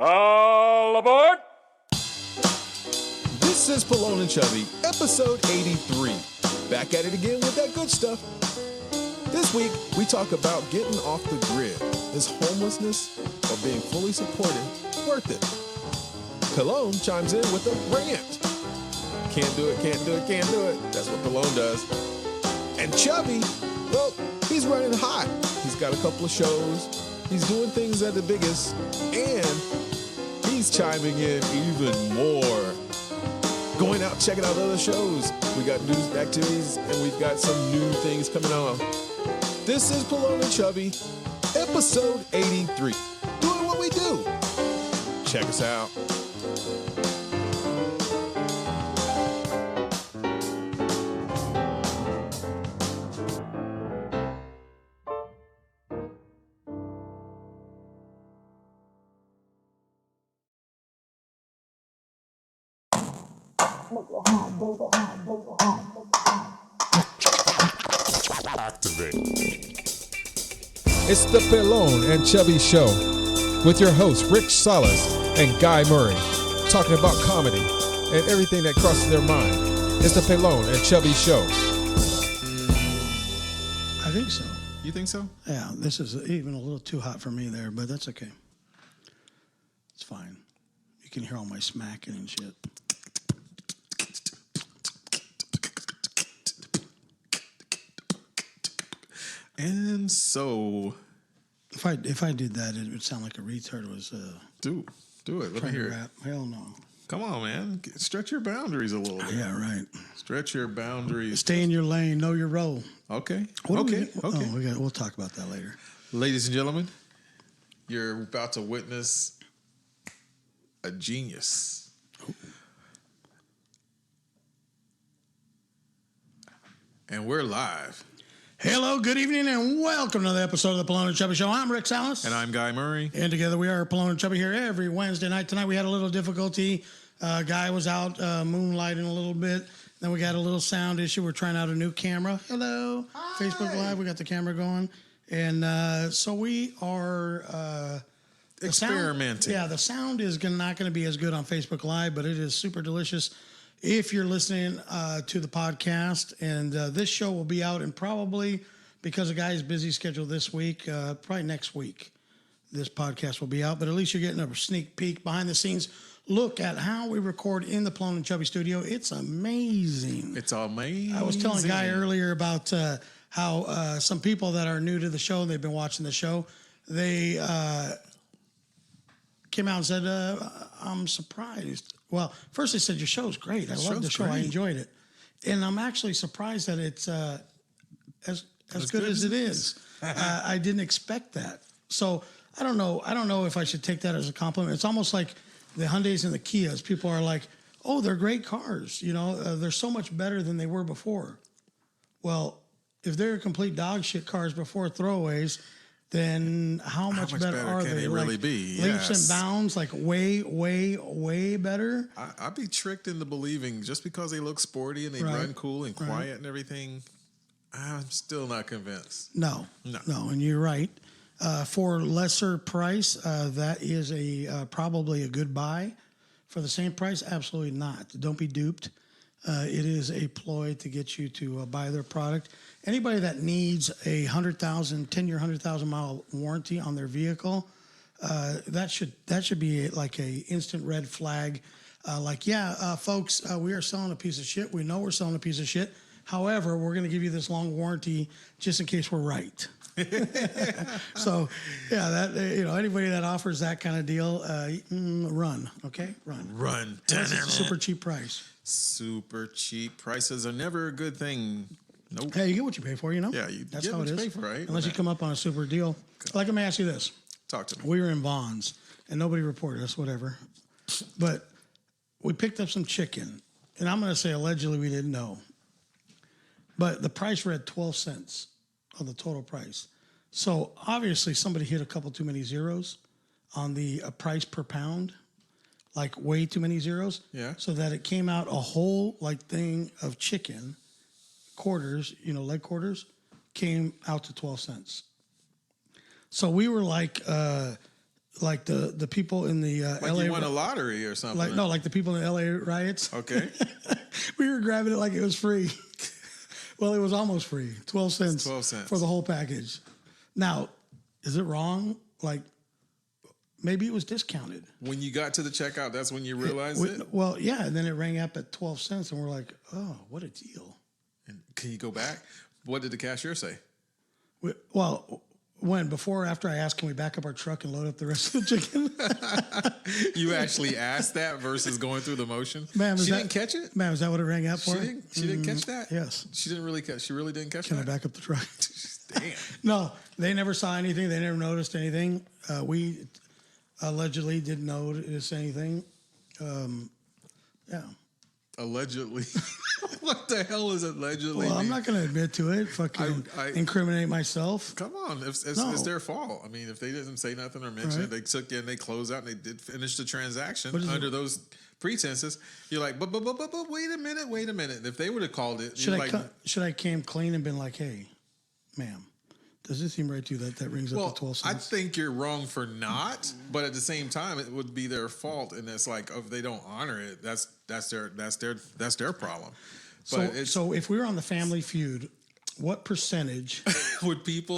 All aboard! This is Pelon and Chubby, episode 83. Back at it again with that good stuff. This week, we talk about getting off the grid. Is homelessness or being fully supported worth it? Pelon chimes in with a rant. Can't do it, can't do it, can't do it. That's what Pelon does. And Chubby, well, he's running hot. He's got a couple of shows. He's doing things at the biggest. And he's chiming in even more. Going out, checking out other shows. We got news activities, and we've got some new things coming on. This is Pelon and Chubby, episode 83. Doing what we do. Check us out. Activate. It's the Pelon and Chubby Show with your hosts Rick Salas and Guy Murray, talking about comedy and everything that crosses their mind. It's the Pelon and Chubby Show. I think so. You think so? Yeah, this is even a little too hot for me there, but that's okay. It's fine. You can hear all my smacking and shit. And so, If I did that, it would sound like a retard was do it. Let me trying to hear it. rap. Hell no. Come on, man. Stretch your boundaries a little bit. Yeah, right. Stretch your boundaries. Stay in your lane. Know your role. Okay. Okay. Okay. Oh, we'll talk about that later. Ladies and gentlemen, you're about to witness a genius. And we're live. Hello, good evening, and welcome to another episode of the Pelon and Chubby Show. I'm Rick Salas. And I'm Guy Murray. And together we are Pelon and Chubby here every Wednesday night. Tonight we had a little difficulty. Guy was out moonlighting a little bit. Then we got a little sound issue. We're trying out a new camera. Hello. Hi. Facebook Live. We got the camera going. And so we are... Experimenting. The sound is not going to be as good on Facebook Live, but it is super delicious if you're listening to the podcast. And this show will be out, and probably, because of Guy's busy schedule this week, probably next week, this podcast will be out. But at least you're getting a sneak peek, behind the scenes look at how we record in the Pelon and Chubby studio. It's amazing. It's amazing. I was telling Guy earlier about how some people that are new to the show, they've been watching the show, they came out and said, I'm surprised. Well, first they said, your show's great. I love the show. I enjoyed it. And I'm actually surprised that it's as good as it is. I didn't expect that. So I don't know. I don't know if I should take that as a compliment. It's almost like the Hyundais and the Kias. People are like, oh, they're great cars. You know, they're so much better than they were before. Well, if they're complete dog shit cars before throwaways, then how much better are can they? they really be? Leaps Yes. and bounds, like way, way, way better. I'd be tricked into believing just because they look sporty and they run cool and quiet and everything, I'm still not convinced. No, and you're right. For lesser price, that is probably a good buy. For the same price, absolutely not. Don't be duped. It is a ploy to get you to buy their product. Anybody that needs a 10-year, 100,000-mile warranty on their vehicle, that should be like a instant red flag. Folks, we are selling a piece of shit. We know we're selling a piece of shit. However, we're going to give you this long warranty just in case we're right. So, yeah, anybody that offers that kind of deal, run, okay? Run. That's a super cheap price. Super cheap prices are never a good thing. Nope. Hey, you get what you pay for, you know? Yeah, you That's get how what it you is. pay for, right? Unless you come up on a super deal. Like, let me ask you this. Talk to me. We were in Vaughn's, and nobody reported us, whatever. But we picked up some chicken, and I'm going to say allegedly we didn't know. But the price read 12 cents of the total price. So, obviously, somebody hit a couple too many zeros on the price per pound. Like way too many zeros. Yeah. So that it came out a whole thing of chicken quarters, leg quarters, came out to 12 cents. So we were like, like the people in the Like LA. you won a lottery or something. Like the people in the LA riots. Okay. We were grabbing it like it was free. Well, it was almost free. 12 cents. 12 cents. For the whole package. Now, is it wrong? Like, maybe it was discounted. When you got to the checkout, that's when you realized it? Well, yeah, and then it rang up at 12 cents, and we're like, oh, what a deal. And can you go back? What did the cashier say? Well, before or after I asked, can we back up our truck and load up the rest of the chicken? You actually asked that versus going through the motion? Ma'am, she didn't catch it? Ma'am, is that what it rang up for? She didn't catch that? Yes. She really didn't catch Can that? I back up the truck? Damn. No, they never saw anything. They never noticed anything. We allegedly didn't notice anything. Yeah. Allegedly. What the hell is allegedly? Well, I'm not going to admit to it. Fucking incriminate myself. Come on, it's their fault. I mean, if they didn't say nothing or mention it, they took it and they closed out and they did finish the transaction under those pretenses. You're like, but wait a minute. If they would have called it, should I came clean and been like, hey, ma'am, does it seem right to you that rings up to 12 cents? I think you're wrong for not, but at the same time, it would be their fault, and it's like if they don't honor it, that's their problem. But so if we were on the Family Feud, what percentage would people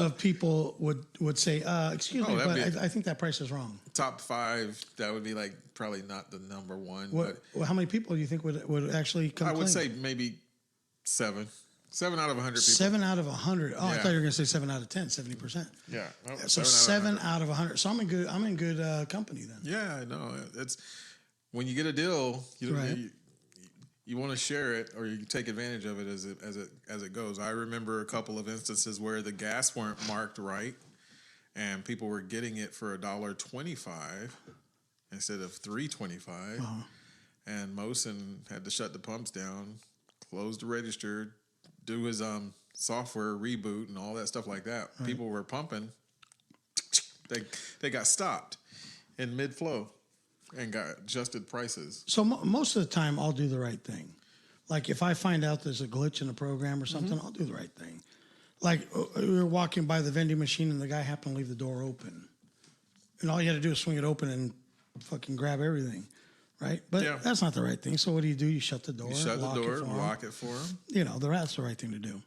would say, excuse me, but I think that price is wrong? Top 5, that would be like probably not the number one. Well, how many people do you think would actually come? I would say maybe 7. 7 out of 100 people. 7 out of 100. Oh, yeah. I thought you were going to say 7 out of 10, 70%. Yeah. So 7 out of 100. So I'm in good company then. Yeah, I know. It's when you get a deal, you want to share it or you take advantage of it as it goes. I remember a couple of instances where the gas weren't marked right, and people were getting it for $1.25 instead of $3.25, and Mosin had to shut the pumps down, close the register, do his software reboot and all that stuff like that. Right. People were pumping. They got stopped in mid-flow and got adjusted prices. So most of the time, I'll do the right thing. Like if I find out there's a glitch in a program or something, I'll do the right thing. Like we were walking by the vending machine and the guy happened to leave the door open. And all you had to do is swing it open and fucking grab everything. Right? But that's not the right thing. So what do? You shut the door. You shut the door, lock it for him. You know, that's the right thing to do.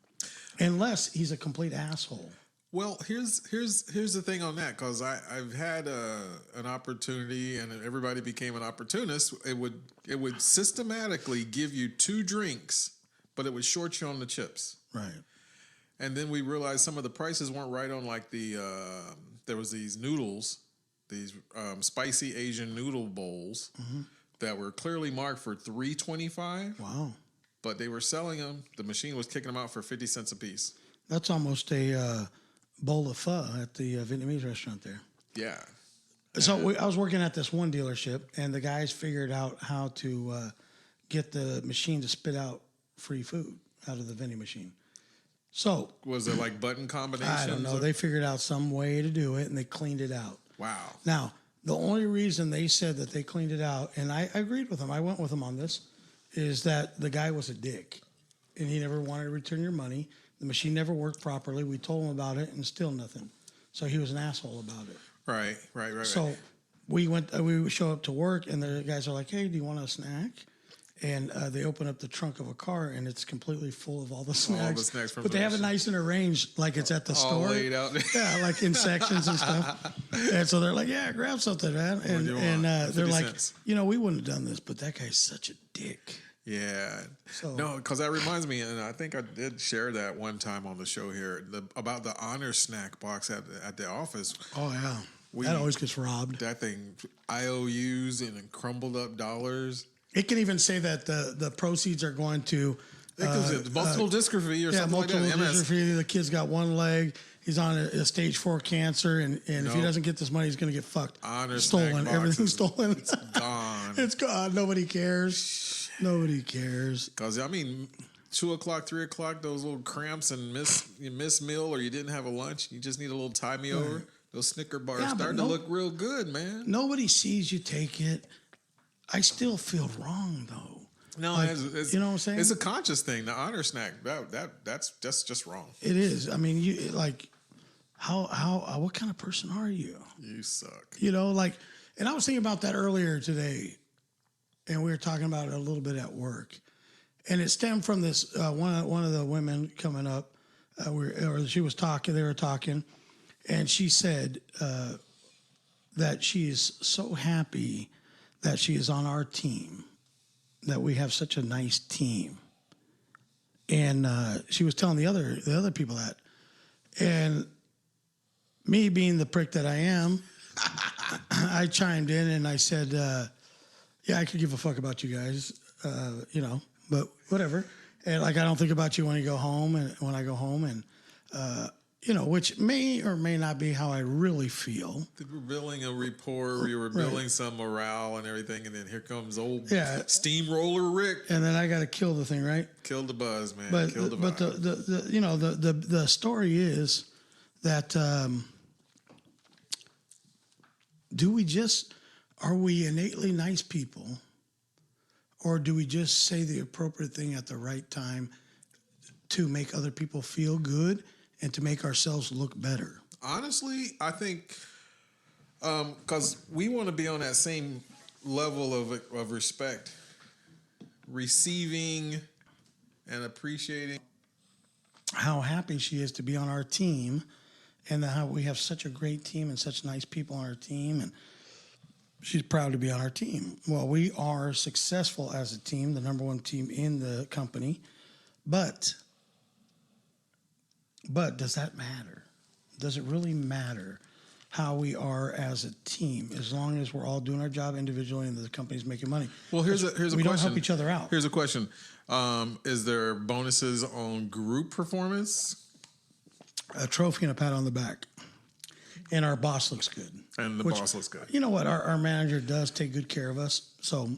Unless he's a complete asshole. Well, here's the thing on that, because I've had an opportunity, and everybody became an opportunist. It would systematically give you 2 drinks, but it would short you on the chips. Right. And then we realized some of the prices weren't right on, like there was these noodles, these spicy Asian noodle bowls that were clearly marked for $3.25. Wow. But they were selling them. The machine was kicking them out for 50 cents a piece. That's almost a bowl of pho at the Vietnamese restaurant there. Yeah. So I was working at this one dealership, and the guys figured out how to get the machine to spit out free food out of the vending machine. So was it like button combinations? I don't know. They figured out some way to do it, and they cleaned it out. Wow. Now, the only reason they said that they cleaned it out, and I agreed with them, I went with them on this, is that the guy was a dick, and he never wanted to return your money. The machine never worked properly. We told him about it, and still nothing. So he was an asshole about it. Right. So we show up to work, and the guys are like, "Hey, do you want a snack?" And they open up the trunk of a car, and it's completely full of all the snacks. All the snacks from but they have it nice and arranged, like it's at the store. All laid out. Yeah, like in sections and stuff. And so they're like, "Yeah, grab something, man." And they're like, cents. We wouldn't have done this, but that guy's such a dick. Yeah. No, because that reminds me, and I think I did share that one time on the show here, about the honor snack box at the office. Oh, yeah. That always gets robbed. That thing, IOUs and crumbled up dollars. It can even say that the proceeds are going to multiple dystrophy or something like that. Multiple dystrophy. The kid's got one leg. He's on a stage 4 cancer, and if he doesn't get this money, he's going to get fucked. Stolen. Everything's stolen. It's gone. It's gone. Nobody cares. Nobody cares. Because 2 o'clock, 3 o'clock, those little cramps and miss meal, or you didn't have a lunch. You just need a little tie me over. Those Snicker bars starting to look real good, man. Nobody sees you take it. I still feel wrong though. No, it's, you know what I'm saying? It's a conscious thing. The honor snack, that's just wrong. It is. I mean, what kind of person are you? You suck. You know, like, and I was thinking about that earlier today, and we were talking about it a little bit at work, and it stemmed from this one of the women coming up, she was talking, they were talking, and she said that she is so happy that she is on our team, that we have such a nice team, and she was telling the other people that, and me being the prick that I am, I chimed in and I said, yeah, I could give a fuck about you guys, you know, but whatever. And like, I don't think about you when you go home and when I go home, and, you know, which may or may not be how I really feel. We were building a rapport, we were building some morale and everything, and then here comes old steamroller Rick. And then I got to kill the thing, right? Kill the buzz, man. But, kill the but the you know, the story is that, are we innately nice people, or do we just say the appropriate thing at the right time to make other people feel good and to make ourselves look better? Honestly, I think because we want to be on that same level of respect, receiving and appreciating how happy she is to be on our team, and how we have such a great team and such nice people on our team, and she's proud to be on our team. Well, we are successful as a team, the number one team in the company, but does that matter? Does it really matter how we are as a team, as long as we're all doing our job individually and the company's making money? Well, here's a question. We don't help each other out. Here's a question. Is there bonuses on group performance? A trophy and a pat on the back. And our boss looks good. And the boss looks good. You know what? Our manager does take good care of us. So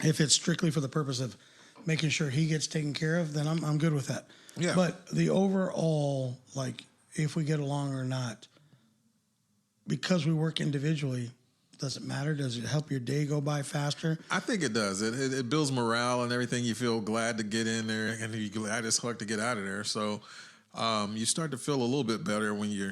if it's strictly for the purpose of making sure he gets taken care of, then I'm good with that. Yeah. But the overall, like, if we get along or not, because we work individually, does it matter? Does it help your day go by faster? I think it does. It builds morale and everything. You feel glad to get in there, and you're glad as fuck to get out of there. So you start to feel a little bit better when you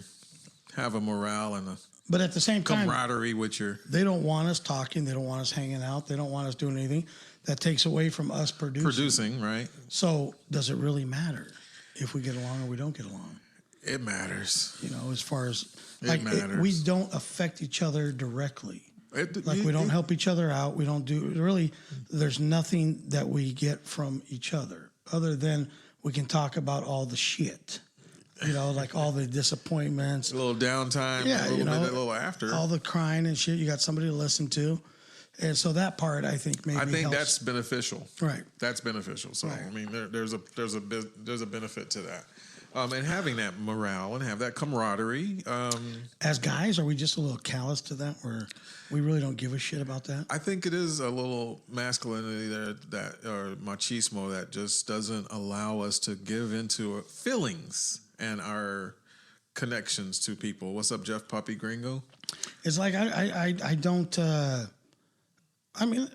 have a morale and a but at the same time, camaraderie with your... They don't want us talking. They don't want us hanging out. They don't want us doing anything. That takes away from us producing. Right? So does it really matter if we get along or we don't get along? It matters. You know, as far as... It matters. We don't affect each other directly. We don't help each other out. We don't do... Really, there's nothing that we get from each other other than we can talk about all the shit. You know, like all the disappointments. A little downtime, a little after. All the crying and shit. You got somebody to listen to. And so that part, I think, maybe helps. That's beneficial. Right. That's beneficial. So, right. I mean, there's a benefit to that. And having that morale and have that camaraderie. As guys, are we just a little callous to that, where we really don't give a shit about that? I think it is a little masculinity that or machismo that just doesn't allow us to give into feelings and our connections to people. What's up, Jeff Puppy Gringo? It's like I don't. I mean,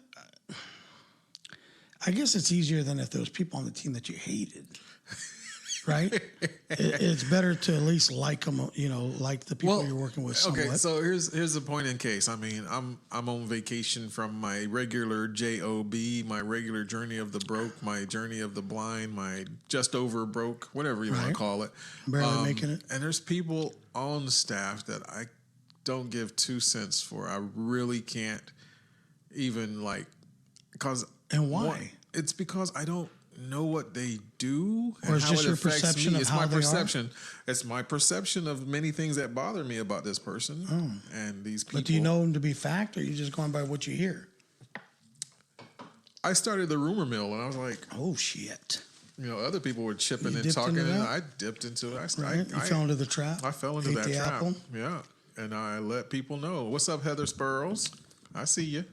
I guess it's easier than if there was people on the team that you hated. Right? It's better to at least like them, you know, like the people you're working with somewhat. Okay, so here's the point in case. I mean, I'm on vacation from my regular JOB, my regular journey of the broke, my journey of the blind, my just over broke, whatever you want to call it. Barely making it. And there's people on the staff that I don't give 2 cents for. I really can't even because... And why? It's because I don't know what they do, or is how just it your affects perception me. of It's how my they perception. It's my perception of many things that bother me about this person and these people. But do you know them to be fact, or are you just going by what you hear? I started the rumor mill, and I was like, "Oh shit!" You know, other people were chipping and dipped talking, into and that? I dipped into it. You fell into the trap. I fell into Ate that the trap. apple? Yeah, and I let people know. What's up, Heather Spurls? I see you.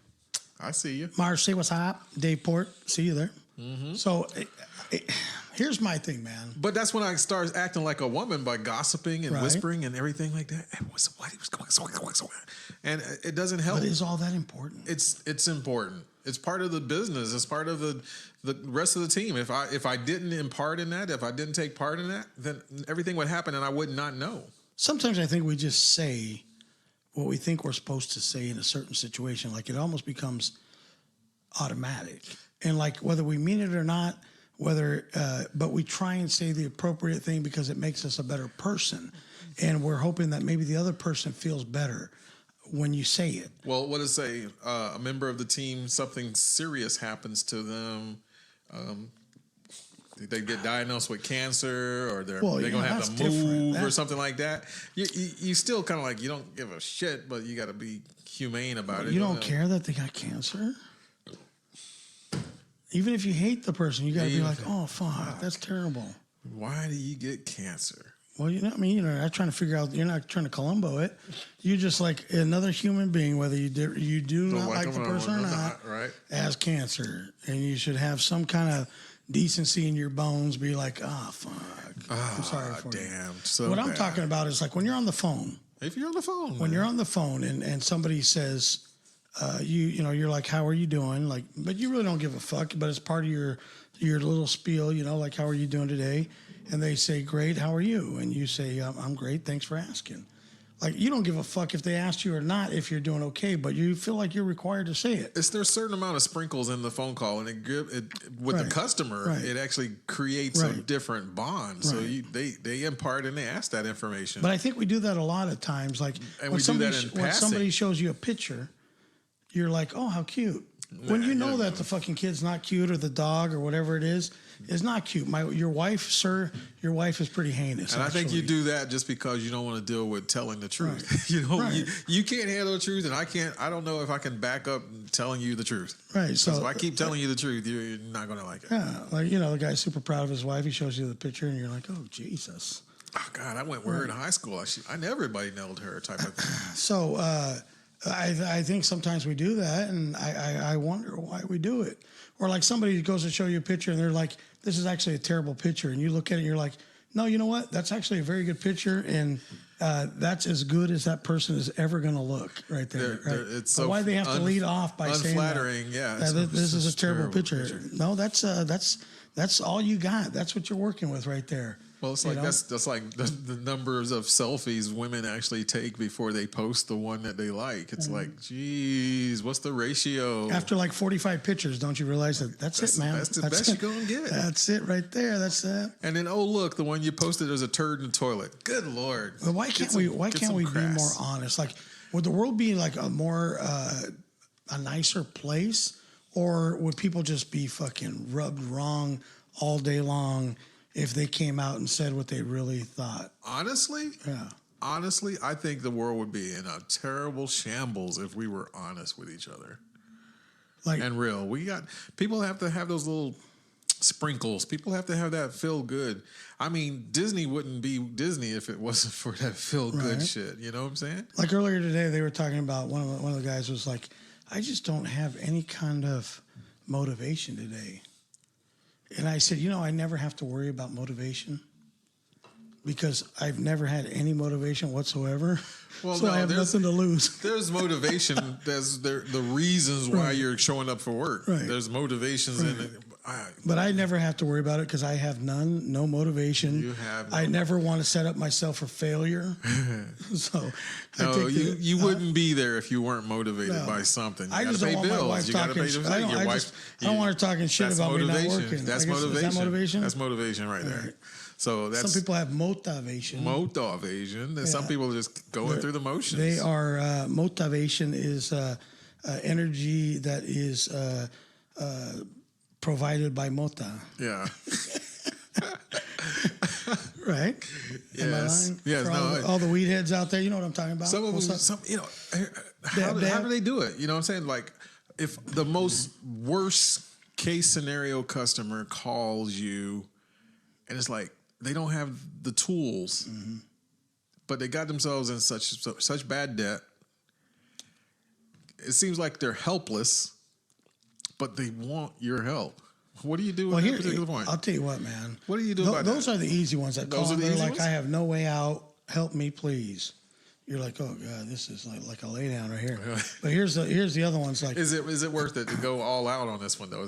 Marge, say what's up. Dave Port, see you there. Mm-hmm. So here's my thing, man. But that's when I started acting like a woman by gossiping and whispering and everything like that. And it doesn't help. But is all that important? It's important. It's part of the business. It's part of the rest of the team. If I didn't impart in that, if I didn't take part in that, then everything would happen and I would not know. sometimes I think we just say what we think we're supposed to say in a certain situation. Like it almost becomes automatic. And like whether we mean it or not, but we try and say the appropriate thing because it makes us a better person. And we're hoping that maybe the other person feels better when you say it. Well, what is a member of the team, something serious happens to them, they get diagnosed with cancer, or they're going to have to move or something like that. You still kind of like, you don't give a shit, but you got to be humane about it. You don't care that they got cancer? Even if you hate the person, you got to be like, oh, fuck, that's terrible. Why do you get cancer? Well, you know what I mean? You're not trying to figure out, you're not trying to Columbo it. You're just like another human being, whether you do not like the person or not, right? Has cancer. And you should have some kind of decency in your bones, be like, fuck. I'm sorry for you. So what I'm talking about is like when you're on the phone. If you're on the phone. When you're on the phone and somebody says, you're like, how are you doing? Like, but you really don't give a fuck, but it's part of your little spiel, like, how are you doing today? And they say, great, how are you? And you say, I'm great, thanks for asking. Like, you don't give a fuck if they asked you or not if you're doing okay, but you feel like you're required to say it. There's a certain amount of sprinkles in the phone call, and with the customer, it actually creates a different bond. So they impart and they ask that information. But I think we do that a lot of times. Like, when somebody shows you a picture, you're like, oh, how cute. When you know that the fucking kid's not cute, or the dog or whatever it is not cute. Your wife, sir, your wife is pretty heinous. And actually. I think you do that just because you don't want to deal with telling the truth. Right. You can't handle the truth, and I don't know if I can back up telling you the truth. Right. So if I keep telling you the truth, you're not going to like it. Yeah. Like, the guy's super proud of his wife. He shows you the picture, and you're like, oh, Jesus. Oh, God, I went with her in high school. I never everybody nailed her type of thing. So, I think sometimes we do that, and I wonder why we do it. Or like somebody goes to show you a picture, and they're like, this is actually a terrible picture. And you look at it, and you're like, no, you know what? That's actually a very good picture, and that's as good as that person is ever going to look right there. Right? So why do they have to lead off by saying unflattering? This is a terrible picture. No, that's all you got. That's what you're working with right there. Well, it's like that's like the numbers of selfies women actually take before they post the one that they like. It's like, geez, what's the ratio? After like 45 pictures, don't you realize that's it, man? That's the best you're going to get. That's it right there. That's it. And then, oh, look, the one you posted, there's a turd in the toilet. Good Lord. But why can't we be more honest? Like, would the world be like a more, a nicer place? Or would people just be fucking rubbed wrong all day long if they came out and said what they really thought? Honestly, I think the world would be in a terrible shambles if we were honest with each other. And real. People have to have those little sprinkles. People have to have that feel good. I mean, Disney wouldn't be Disney if it wasn't for that feel good shit. You know what I'm saying? Like earlier today, they were talking about one of the guys was like, I just don't have any kind of motivation today. And I said, I never have to worry about motivation because I've never had any motivation whatsoever. Well, so I have nothing to lose. There's motivation. There's the reasons why you're showing up for work. Right. There's motivations in it. But I never have to worry about it because I have no motivation. You have. I never want to set up myself for failure. So you wouldn't be there if you weren't motivated by something. I just don't want my wife talking. I don't want her talking shit about me not working. That's motivation. Is that motivation? That's motivation right there. So that's some people have motivation. And some people are just going through the motions. They are motivation is energy that is provided by Mota. Yeah. Right? Yes. Yes. All the weed heads out there, you know what I'm talking about? Some of them, how do they do it? You know what I'm saying? Like, if the most worst case scenario customer calls you and it's like they don't have the tools, but they got themselves in such bad debt, it seems like they're helpless, but they want your help. What do you do at that particular point? I'll tell you what, man. What do you do about that? Those are the easy ones that call. They're like, I have no way out. Help me, please. you're like, oh God, this is like a lay down right here. But here's the other ones. Like, is it worth it to go all out on this one though?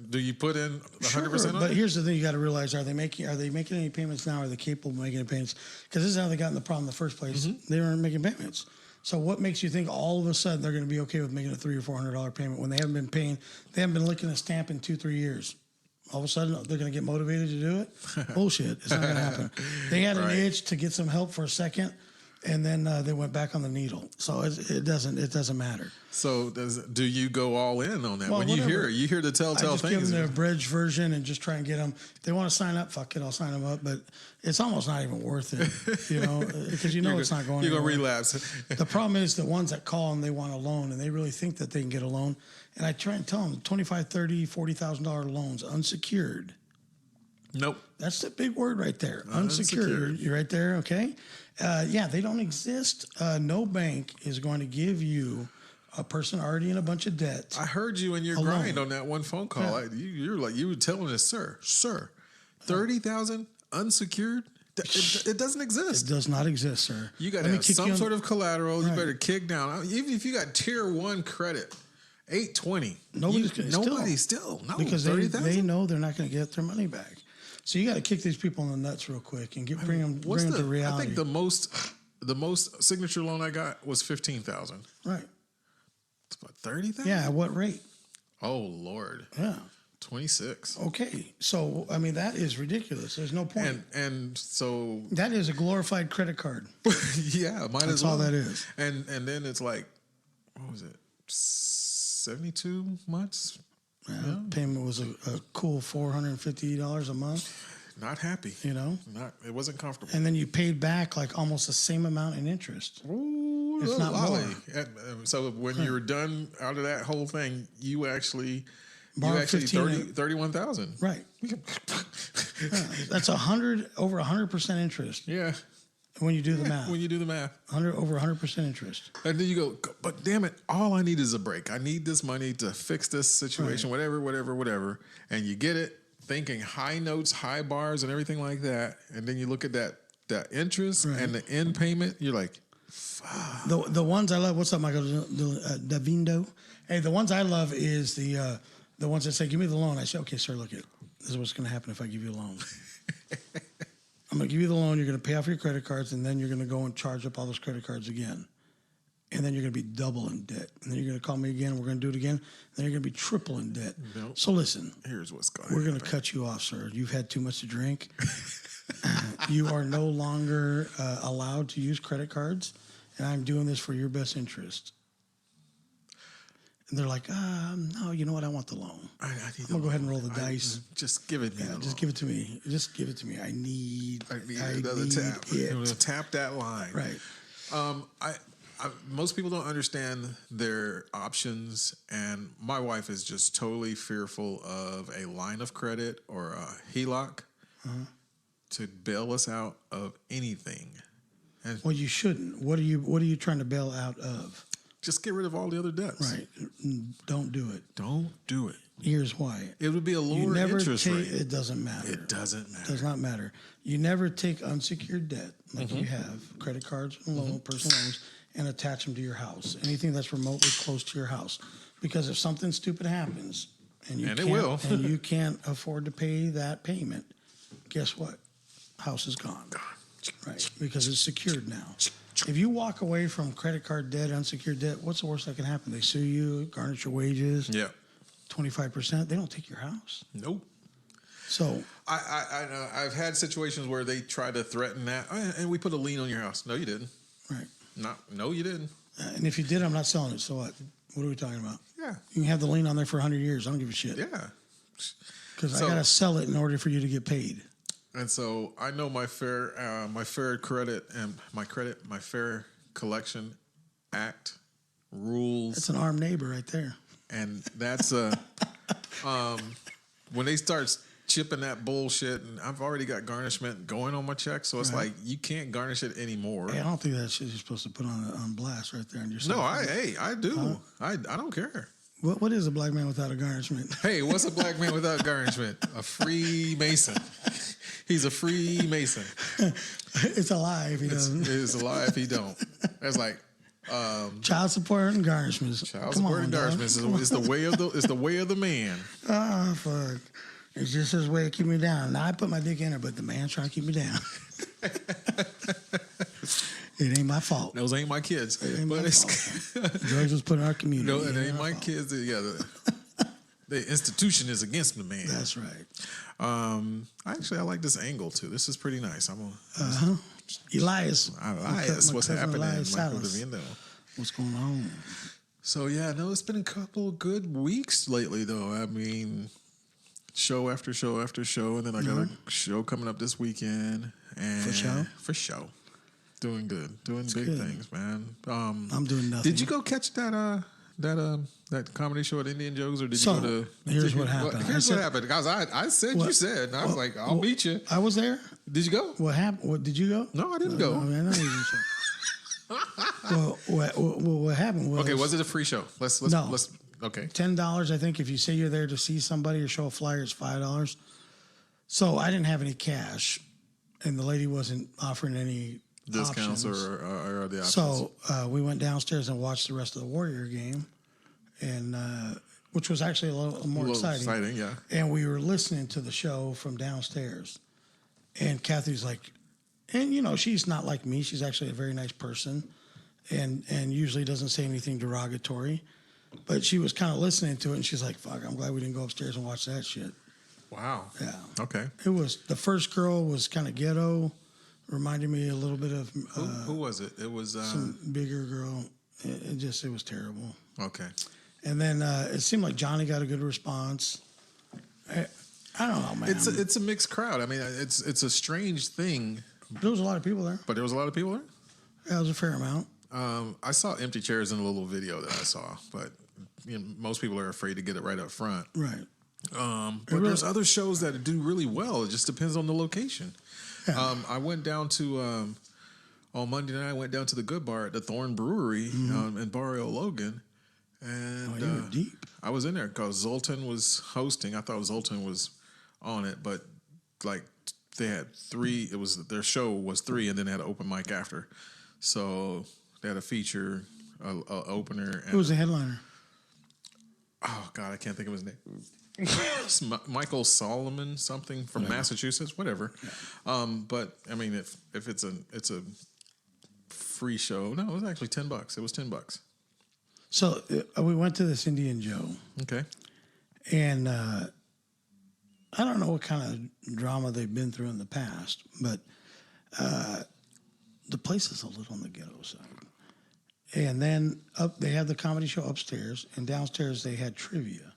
Do you put in 100% on it? But here's the thing: you got to realize: are they making any payments now? Are they capable of making any payments? Because this is how they got in the problem in the first place. They weren't making payments. So what makes you think all of a sudden they're going to be okay with making a $300 or $400 payment when they haven't been paying? They haven't been licking a stamp in 2-3 years. All of a sudden they're going to get motivated to do it? Bullshit! It's not going to happen. They had an itch to get some help for a second. And then they went back on the needle. So it doesn't matter. So do you go all in on that? Well, when whatever. you hear the telltale things. I just things. give them the abridged version and just try and get them. If they want to sign up, fuck it, I'll sign them up. But it's almost not even worth it, because it's not going. You're anywhere. gonna relapse. The problem is the ones that call and they want a loan and they really think that they can get a loan. And I try and tell them $25,000, $30,000, $40,000 loans unsecured. Nope. That's the big word right there. Unsecured. You're right there, okay? They don't exist. No bank is going to give you a person already in a bunch of debt. I heard you in your grind on that one phone call. Yeah. You were telling us, sir, 30,000 unsecured? It doesn't exist. It does not exist, sir. You got to have some sort of collateral. Right. You better kick down. Even if you got tier 1 credit, 820. Nobody still. No, because they know they're not going to get their money back. So you got to kick these people in the nuts real quick and bring them to reality. I think the most signature loan I got was 15,000. Right. It's about 30,000. Yeah. At what rate? Oh Lord. Yeah. 26. Okay. So I mean that is ridiculous. There's no point. And so that is a glorified credit card. Yeah, might That's as well. all that is. And then it's like, what was it? 72 months. Yeah. Payment was a cool $450 a month. Not happy. It wasn't comfortable. And then you paid back like almost the same amount in interest. Ooh, it's not more. So when you were done out of that whole thing, you actually borrowed 31,000. Right. That's over 100% interest. Yeah. When you do the math. When you do the math. Over 100% interest. And then you go, but damn it, all I need is a break. I need this money to fix this situation, whatever. And you get it thinking high notes, high bars, and everything like that. And then you look at that interest and the end payment, you're like, fuck. The ones I love, what's up, Michael Davindo? Hey, the ones I love is the ones that say, give me the loan. I say, okay, sir, look, this is what's going to happen if I give you a loan. I'm going to give you the loan. You're going to pay off your credit cards, and then you're going to go and charge up all those credit cards again. And then you're going to be double in debt. And then you're going to call me again. We're going to do it again. And then you're going to be triple in debt. Nope. So listen. Here's what's going on. We're going to cut you off, sir. You've had too much to drink. You are no longer allowed to use credit cards. And I'm doing this for your best interest. And they're like, no, you know what? I want the loan. I'm going to go ahead and roll the dice. Just give it to me. Just give it to me. Just give it to me. I need another tap. Tap that line. Right. Most people don't understand their options, and my wife is just totally fearful of a line of credit or a HELOC to bail us out of anything. And well, you shouldn't. What are you trying to bail out of? Just get rid of all the other debts. Right. Don't do it. Don't do it. Here's why. It would be a lower interest rate. It doesn't matter. It doesn't matter. It does not matter. You never take unsecured debt like you have, credit cards and personal loans, and attach them to your house. Anything that's remotely close to your house. Because if something stupid happens and you can't afford to pay that payment, guess what? House is gone. Right. Because it's secured now. If you walk away from credit card debt, unsecured debt, what's the worst that can happen? They sue you, garnish your wages. Yeah. 25%. They don't take your house. Nope. So I've had situations where they try to threaten that, and we put a lien on your house. No, you didn't. Right. No, you didn't. And if you did, I'm not selling it. So what? What are we talking about? Yeah. You can have the lien on there for 100 years. I don't give a shit. Yeah. Because I got to sell it in order for you to get paid. And so I know my fair credit and my Fair Collection Act rules. That's an armed neighbor right there. And that's when they start chipping that bullshit, and I've already got garnishment going on my check, so it's like you can't garnish it anymore. Hey, I don't think that shit you're supposed to put on blast right there. No, I do. I don't care. What is a black man without a garnishment? Hey, what's a black man without garnishment? A Freemason. He's a Freemason. It's a lie if he doesn't. It's a lie if he don't. That's like Child support and garnishments. child support and garnishments is the way of the man. Oh, fuck. It's just his way of keeping me down. Now I put my dick in her, but the man's trying to keep me down. It ain't my fault. Those ain't my kids. It ain't But my fault. Drugs was put in our community. No, it ain't my kids. Yeah, the institution is against the man. That's right. Actually, I like this angle too. This is pretty nice. I'm gonna. Elias. Elias, what's happening? Elias Michael Salas. Davino. What's going on? So yeah, no, it's been a couple good weeks lately, though. I mean, show after show after show, and then I got a show coming up this weekend. And for show, doing good, doing big things, man. I'm doing nothing. Did you go catch that comedy show at Indian Joe's, or did you go to? Here's what happened. Here's what happened. Because I said you said, and I was like, I'll meet you. I was there. Did you go? What happened? What did you go? No, I didn't go. I mean, I know you didn't. What happened was... Okay, was it a free show? Let's okay. $10, I think, if you say you're there to see somebody or show a flyer, it's $5. So I didn't have any cash, and the lady wasn't offering any Discounts options. or the options. So we went downstairs and watched the rest of the Warrior game, and which was actually a little more exciting. Yeah. And we were listening to the show from downstairs, and Kathy's like, and you know, she's not like me. She's actually a very nice person, and usually doesn't say anything derogatory. But she was kind of listening to it, and she's like, "Fuck, I'm glad we didn't go upstairs and watch that shit." Wow. Yeah. Okay. It was the first girl was kind of ghetto, reminded me a little bit of who was it? It was some bigger girl. It was terrible. Okay. And then it seemed like Johnny got a good response. I don't know, man. It's a mixed crowd. I mean, it's a strange thing. There was a lot of people there. But there was a lot of people there? Yeah, it was a fair amount. I saw empty chairs in a little video that I saw, but you know, most people are afraid to get it right up front. Right. But there's other shows that do really well. It just depends on the location. Yeah. I went down to, on Monday night, I went down to the Good Bar at the Thorn Brewery in Barrio Logan. And you were deep. I was in there because Zoltan was hosting. I thought Zoltan was on it, but like they had three. Their show was 3, and then they had an open mic after. So they had a feature, a opener. Who was the headliner? Oh God, I can't think of his name. It's Michael Solomon, something from Massachusetts, whatever. Yeah. But I mean, if it's a free show, no, it was actually $10. It was $10. So we went to this Indian Joe. Okay. And I don't know what kind of drama they've been through in the past, but the place is a little on the ghetto side. And then they had the comedy show upstairs, and downstairs they had trivia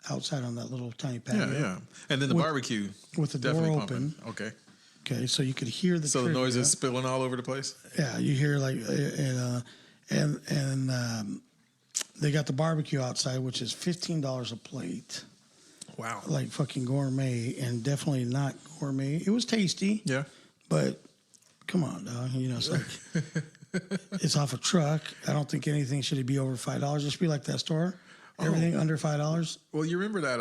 outside on that little tiny patio. Yeah. And then the barbecue with the door open. Okay. Okay, so you could hear the. So trivia. the noise is spilling all over the place. Yeah, you hear like and they got the barbecue outside, which is $15 a plate. Wow. Like fucking gourmet, and definitely not gourmet. It was tasty. Yeah. But come on, dog. You know, it's like it's off a truck. I don't think anything should be over $5. Just be like that store. Everything under $5. Well, you remember that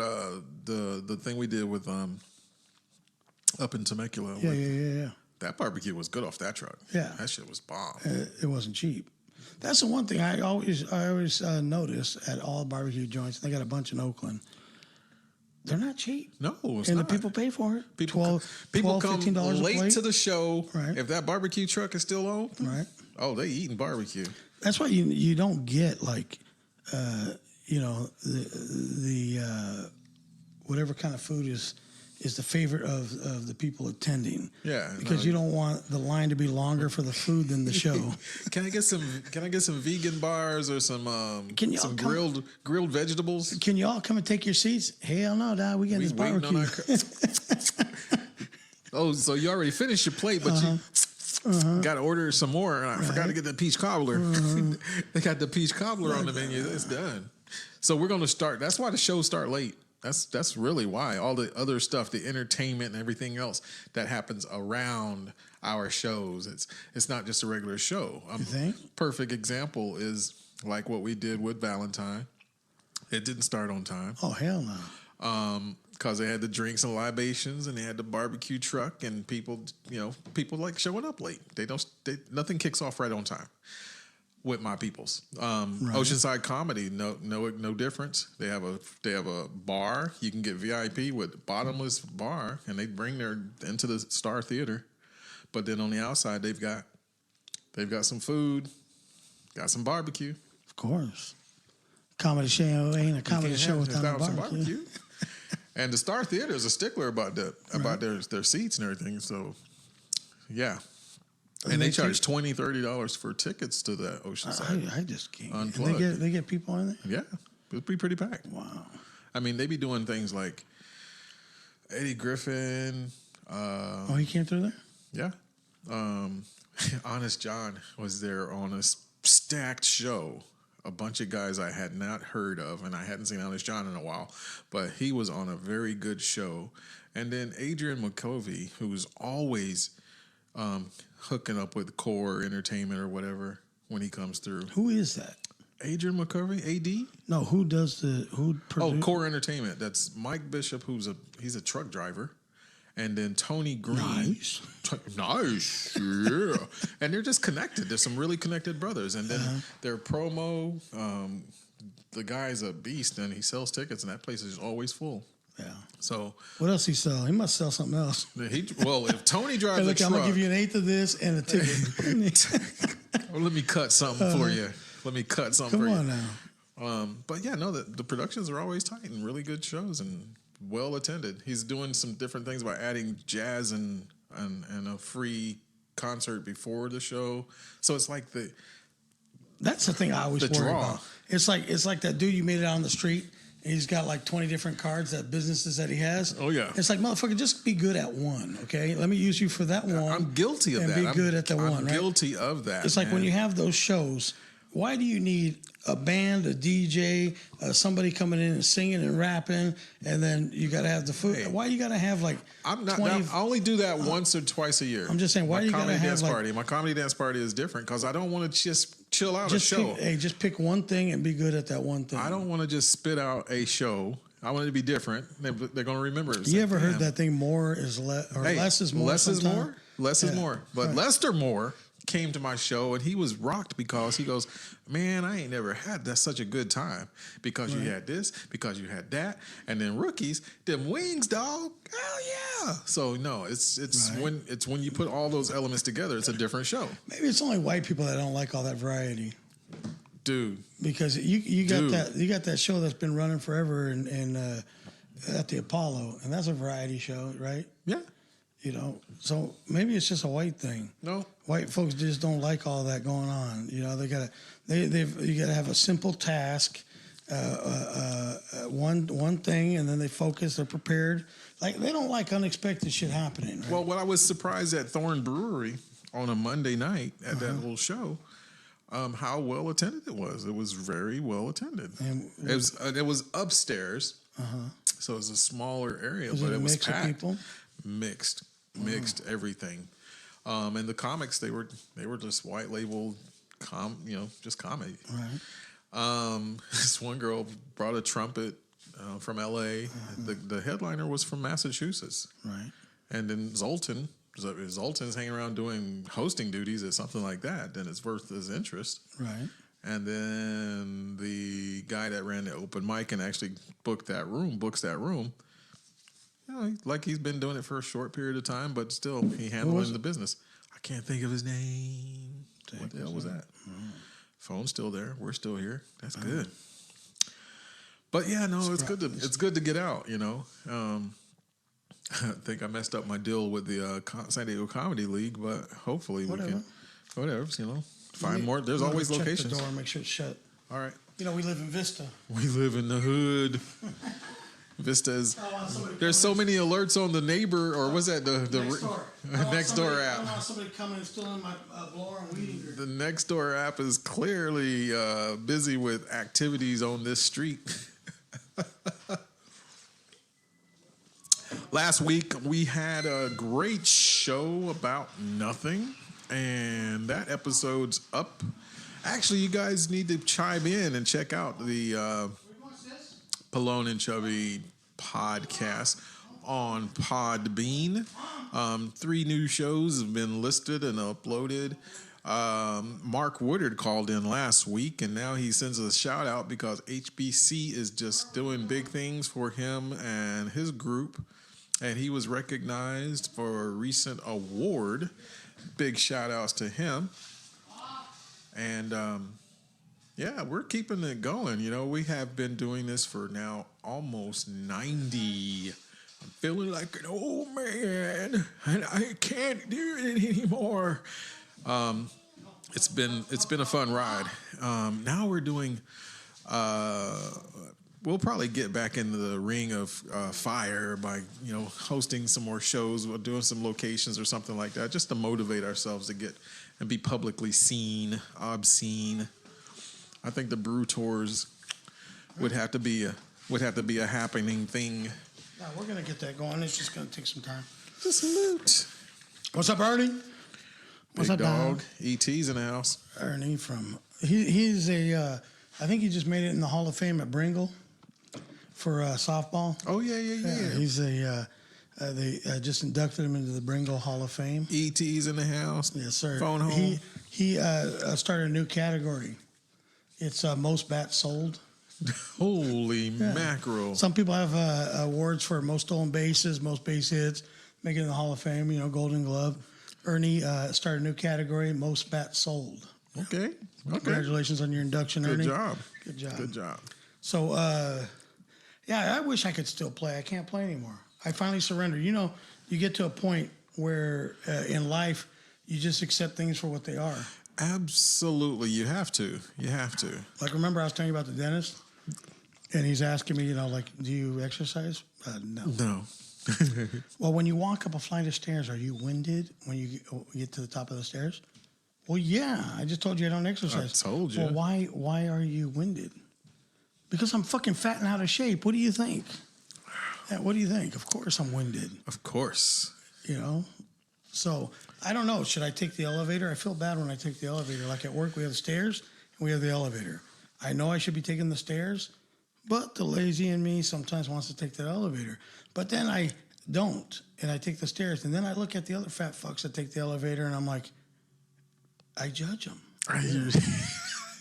the thing we did with up in Temecula. Yeah. That barbecue was good off that truck. Yeah. That shit was bomb. It wasn't cheap. That's the one thing I always notice at all barbecue joints. They got a bunch in Oakland. They're not cheap. No, it's and not. the people pay for it. People come $15 late a plate to the show. Right. If that barbecue truck is still on, right? Oh, they eating barbecue. That's why you don't get like, the whatever kind of food is the favorite of the people attending. Yeah, because you don't want the line to be longer for the food than the show. Can I get some vegan bars or some grilled vegetables? Can you all come and take your seats? Hell no, dog. We getting this barbecue. Oh, so you already finished your plate, but you got to order some more. And I forgot to get the peach cobbler. They got the peach cobbler on the menu. It's done. So we're going to start. That's why the shows start late. That's really why. All the other stuff, the entertainment and everything else that happens around our shows. It's not just a regular show. You think? Perfect example is like what we did with Valentine. It didn't start on time. Oh, hell no. because they had the drinks and libations, and they had the barbecue truck, and people like showing up late. Nothing kicks off right on time with my peoples. Oceanside Comedy, no difference. They have a bar. You can get VIP with bottomless bar, and they bring their into the Star Theater. But then on the outside, they've got some food, got some barbecue. Of course. Comedy show ain't a comedy show without some barbecue. And the Star Theater is a stickler about that, about their seats and everything. So, yeah. And they charge $20, $30 for tickets to the Oceanside. I just can't. Unplugged. They get people in there? Yeah. It'd be pretty packed. Wow. I mean, they be doing things like Eddie Griffin. He came through there? Yeah. Honest John was there on a stacked show. A bunch of guys I had not heard of, and I hadn't seen Honest John in a while, but he was on a very good show. And then Adrian McCovey, who's always hooking up with Core Entertainment or whatever when he comes through. Who is that? Adrian McCovey, AD? No, who produces? Core Entertainment. That's Mike Bishop, he's a truck driver. And then Tony Green. Nice. Nice. Yeah. And they're just connected. There's some really connected brothers. And then their promo, the guy's a beast, and he sells tickets, and that place is always full. Yeah. So what else he sell? He must sell something else. If Tony drives a truck, I'm gonna give you an eighth of this and a ticket. Well, let me cut something for you. Come on now. But yeah, no, the productions are always tight and really good shows and well attended. He's doing some different things by adding jazz and a free concert before the show. So it's like that's the thing I always worry about. It's like that dude you made it on the street. And he's got like 20 different cards that businesses that he has. Oh yeah. It's like, motherfucker, just be good at one, okay? Let me use you for that one. I'm guilty of that. And be good at the one, right? I'm guilty of that. It's like when you have those shows, why do you need a band, a DJ, somebody coming in and singing and rapping, and then you got to have the food? Hey, why you got to have like I only do that once or twice a year. I'm just saying, why do you got to have my comedy dance party is different because I don't want to just chill out a show. Just pick one thing and be good at that one thing. I don't want to just spit out a show. I want it to be different. They're going to remember it. You ever heard that thing? More is less, or less is more. Less is more. Less is more. But Lester Moore came to my show and he was rocked because he goes, man, I ain't never had such a good time because you had this, because you had that, and then Rookies, them wings, dog, hell yeah. So no, it's when you put all those elements together, it's a different show. Maybe it's only white people that don't like all that variety, dude. Because you got that show that's been running forever and at the Apollo, and that's a variety show, right? Yeah. You know, so maybe it's just a white thing. No, white folks just don't like all that going on. You know, you gotta have a simple task, one thing, and then they focus. They're prepared. Like they don't like unexpected shit happening. Right? Well, what I was surprised at Thorn Brewery on a Monday night at that little show, how well attended it was. It was very well attended. And it was upstairs, so it was a smaller area, but it was packed. Of people? Mixed everything, and the comics they were just white labeled, just comedy. Right. This one girl brought a trumpet from L.A. The headliner was from Massachusetts. Right. And then Zoltan's hanging around doing hosting duties or something like that. Then it's worth his interest. Right. And then the guy that ran the open mic and actually books that room. You know, like he's been doing it for a short period of time, but still he handling the business. I can't think of his name. What the hell was that? Phone's still there. We're still here. That's good. But yeah, no, it's good to get out. You know, I think I messed up my deal with the San Diego Comedy League, but hopefully we can. Whatever. You know, find more. There's always locations. Check the door. Make sure it's shut. All right. You know, we live in Vista. We live in the hood. Vista's. There's so many alerts on the neighbor, or was that the next door app? I don't want somebody coming and stealing my blower and weed eater. The next door app is clearly busy with activities on this street. Last week we had a great show about nothing, and that episode's up. Actually, you guys need to chime in and check out the Pelon and Chubby podcast on Podbean. 3 new shows have been listed and uploaded. Mark Woodard called in last week, and now he sends us a shout out because HBC is just doing big things for him and his group, and he was recognized for a recent award. Big shout outs to him. And yeah, we're keeping it going. You know, we have been doing this for now almost 90. I'm feeling like an old man, and I can't do it anymore. It's been a fun ride. Now we're doing. We'll probably get back into the ring of fire by hosting some more shows, or doing some locations or something like that, just to motivate ourselves to get and be publicly seen, obscene. I think the brew tours would have to be a happening thing. No, we're gonna get that going. It's just gonna take some time. Just loot. What's up, Ernie? What's Big up, dog? ET's in the house. Ernie from he's a I think he just made it in the Hall of Fame at Bringle for softball. Oh yeah. He's they just inducted him into the Bringle Hall of Fame. ET's in the house. Yes, sir. Phone home. He started a new category. It's most bats sold. Holy mackerel! Some people have awards for most stolen bases, most base hits, make it in the Hall of Fame. Golden Glove. Ernie started a new category: most bats sold. Okay. Congratulations on your induction, Good Ernie. job. Good job. So, yeah, I wish I could still play. I can't play anymore. I finally surrendered. You get to a point where in life you just accept things for what they are. absolutely, you have to. Like, remember I was telling you about the dentist? And he's asking me, do you exercise? No. Well, when you walk up a flight of stairs, are you winded when you get to the top of the stairs? Well, yeah. I just told you I don't exercise. I told you. Well, why are you winded? Because I'm fucking fat and out of shape. What do you think? Yeah, what do you think? Of course I'm winded. Of course. So I don't know. Should I take the elevator? I feel bad when I take the elevator. Like at work, we have the stairs and we have the elevator. I know I should be taking the stairs, but the lazy in me sometimes wants to take the elevator. But then I don't, and I take the stairs. And then I look at the other fat fucks that take the elevator, and I'm like, I judge them.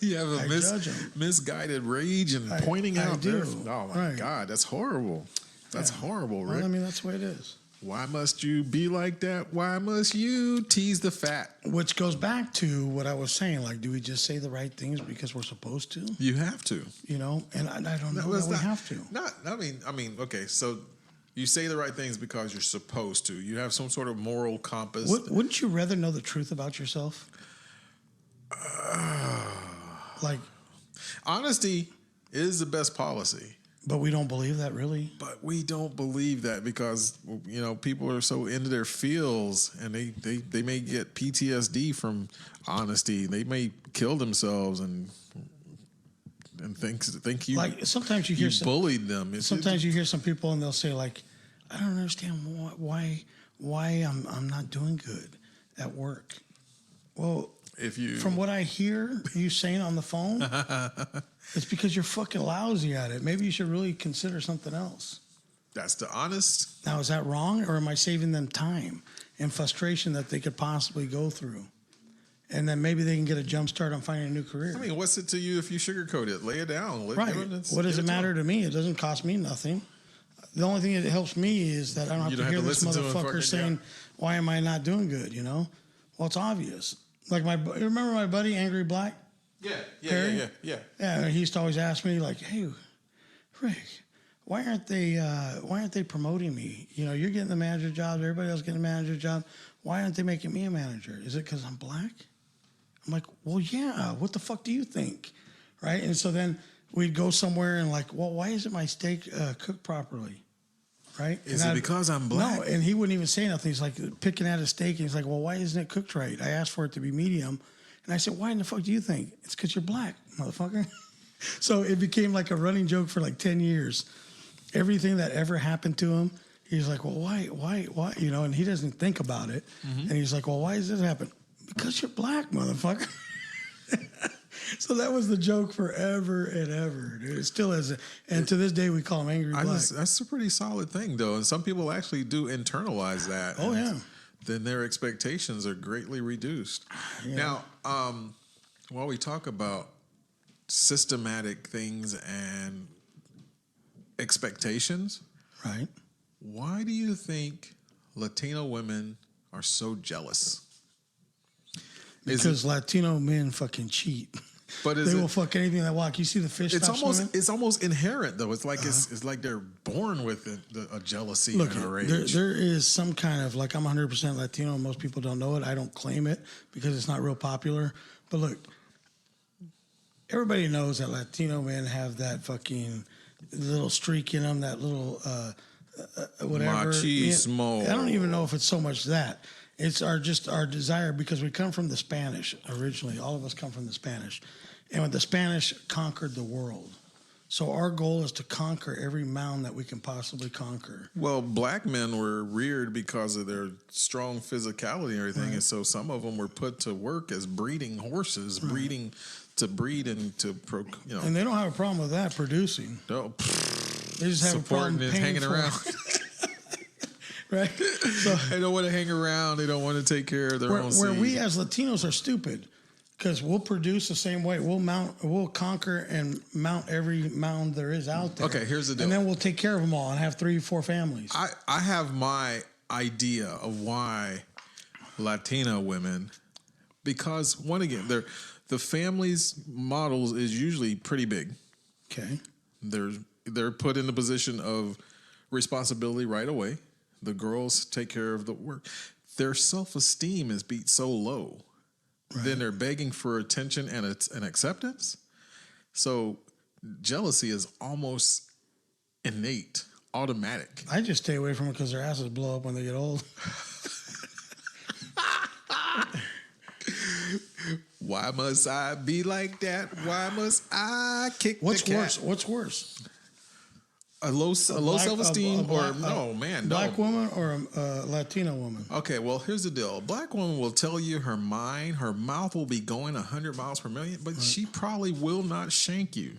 You have a misguided rage and pointing out do. Oh, my God. That's horrible. That's horrible, Rick. Well, I mean, that's the way it is. Why must you be like that? Why must you tease the fat? Which goes back to what I was saying. Like, do we just say the right things because we're supposed to? You have to. And I don't know that we have to. I mean, okay, so you say the right things because you're supposed to. You have some sort of moral compass. Wouldn't you rather know the truth about yourself? Like, honesty is the best policy. But we don't believe that, really. But we don't believe that because, people are so into their feels, and they may get PTSD from honesty. They may kill themselves and think you, like, sometimes you hear bullied them. Sometimes you hear some people and they'll say, like, I don't understand why I'm not doing good at work. Well, from what I hear you saying on the phone, it's because you're fucking lousy at it. Maybe you should really consider something else. That's the honest. Now, is that wrong, or am I saving them time and frustration that they could possibly go through? And then maybe they can get a jump start on finding a new career. I mean, what's it to you if you sugarcoat it? Lay it down. Right. What does it matter to me? It doesn't cost me nothing. The only thing that helps me is that I don't have to hear this motherfucker saying, why am I not doing good, Well, it's obvious. Like remember my buddy, Angry Black? Yeah. Yeah, he used to always ask me, like, hey, Rick, why aren't they promoting me? You're getting the manager job, everybody else getting a manager job. Why aren't they making me a manager? Is it because I'm black? I'm like, well, yeah, what the fuck do you think? Right? And so then we'd go somewhere and like, well, why isn't my steak cooked properly? Right? Is it because I'm black? No, and he wouldn't even say nothing. He's like picking at his steak, and he's like, well, why isn't it cooked right? I asked for it to be medium. And I said, why in the fuck do you think? It's because you're black, motherfucker. So it became like a running joke for like 10 years. Everything that ever happened to him, he's like, well, why? And he doesn't think about it. Mm-hmm. And he's like, well, why does this happen? Because you're black, motherfucker. So that was the joke forever and ever, dude. It still is. And to this day, we call him Angry Black. That's a pretty solid thing, though. And some people actually do internalize that. Oh, yeah. Then their expectations are greatly reduced. Yeah. Now, while we talk about systematic things and expectations, Right. why do you think Latino women are so jealous? Because Latino men fucking cheat. But They will fuck anything that walk. You see the fish It's stop almost swimming? it's almost inherent though. It's like it's like they're born with a jealousy Look, and a rage. there is some kind of, like, I'm 100% Latino, and most people don't know it. I don't claim it because it's not real popular. But look, everybody knows that Latino men have that fucking little streak in them, that little whatever. Machismo. I don't even know if it's so much that. It's our desire, because we come from the Spanish originally. All of us come from the Spanish. And when the Spanish conquered the world. So our goal is to conquer every mound that we can possibly conquer. Well, black men were reared because of their strong physicality and everything, Right. and so some of them were put to work as breeding horses, breeding to breed and to And they don't have a problem with that producing. no, They just have a problem supporting and paying hanging for around. it. Right? So They don't want to hang around. They don't want to take care of their own where seed. we as Latinos are stupid, because we'll produce the same way. We'll conquer and mount every mound there is out there. Okay, here's the deal. And then we'll take care of them all and have 3-4 families. I have my idea of why Latina women, because one again, the family's models is usually pretty big. Okay. They're put in the position of responsibility right away. The girls take care of the work. Their self-esteem is beat so low. Right. Then they're begging for attention and acceptance. So jealousy is almost innate, automatic. I just stay away from it because their asses blow up when they get old. Why must I be like that? Why must I kick the cat? What's worse? A low self-esteem no. Black woman or a Latino woman? Okay, well, here's the deal. A black woman will tell you her mouth will be going 100 miles per million, but she probably will not shank you.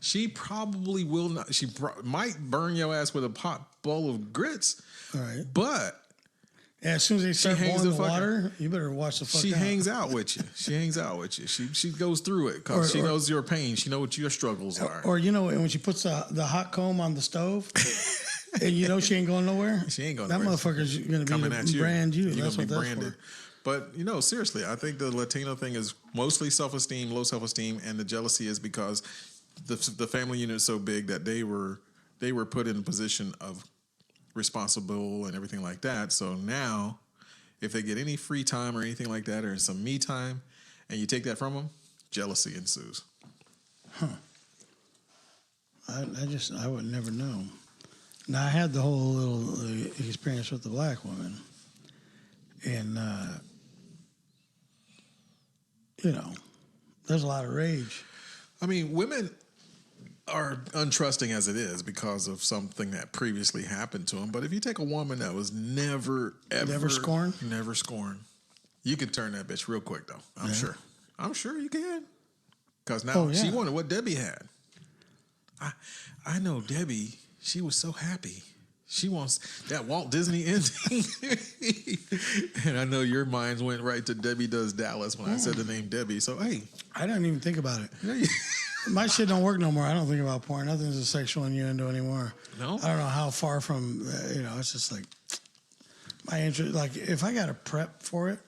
She probably will not. She might burn your ass with a pot bowl of grits. All right. But as soon as they start hangs boiling the the fuck water, you better watch the fuck she out. hangs out with you. She hangs out with you. She goes through it because she knows your pain. She knows what your struggles are. Or, and when she puts the hot comb on the stove, and you know she ain't going nowhere. She ain't going that nowhere. Motherfucker's going to Coming at you. brand you. You're That's gonna what be that's branded. for. But seriously, I think the Latino thing is mostly self-esteem, low self-esteem, and the jealousy is because the family unit is so big that they were put in a position of responsible and everything like that. So now, if they get any free time or anything like that, or some me time, and you take that from them, jealousy ensues. Huh. I would never know. Now, I had the whole little experience with the black woman. And, there's a lot of rage. I mean, women are untrusting as it is because of something that previously happened to them. But if you take a woman that was never scorned, you can turn that bitch real quick, though. I'm sure you can. Because now she wanted what Debbie had. I know Debbie. She was so happy. She wants that Walt Disney ending. And I know your minds went right to Debbie Does Dallas when I said the name Debbie. So, hey. I didn't even think about it. My shit don't work no more. I don't think about porn. Nothing's a sexual innuendo anymore. No? I don't know how far from, it's just like my interest. Like, if I got to prep for it,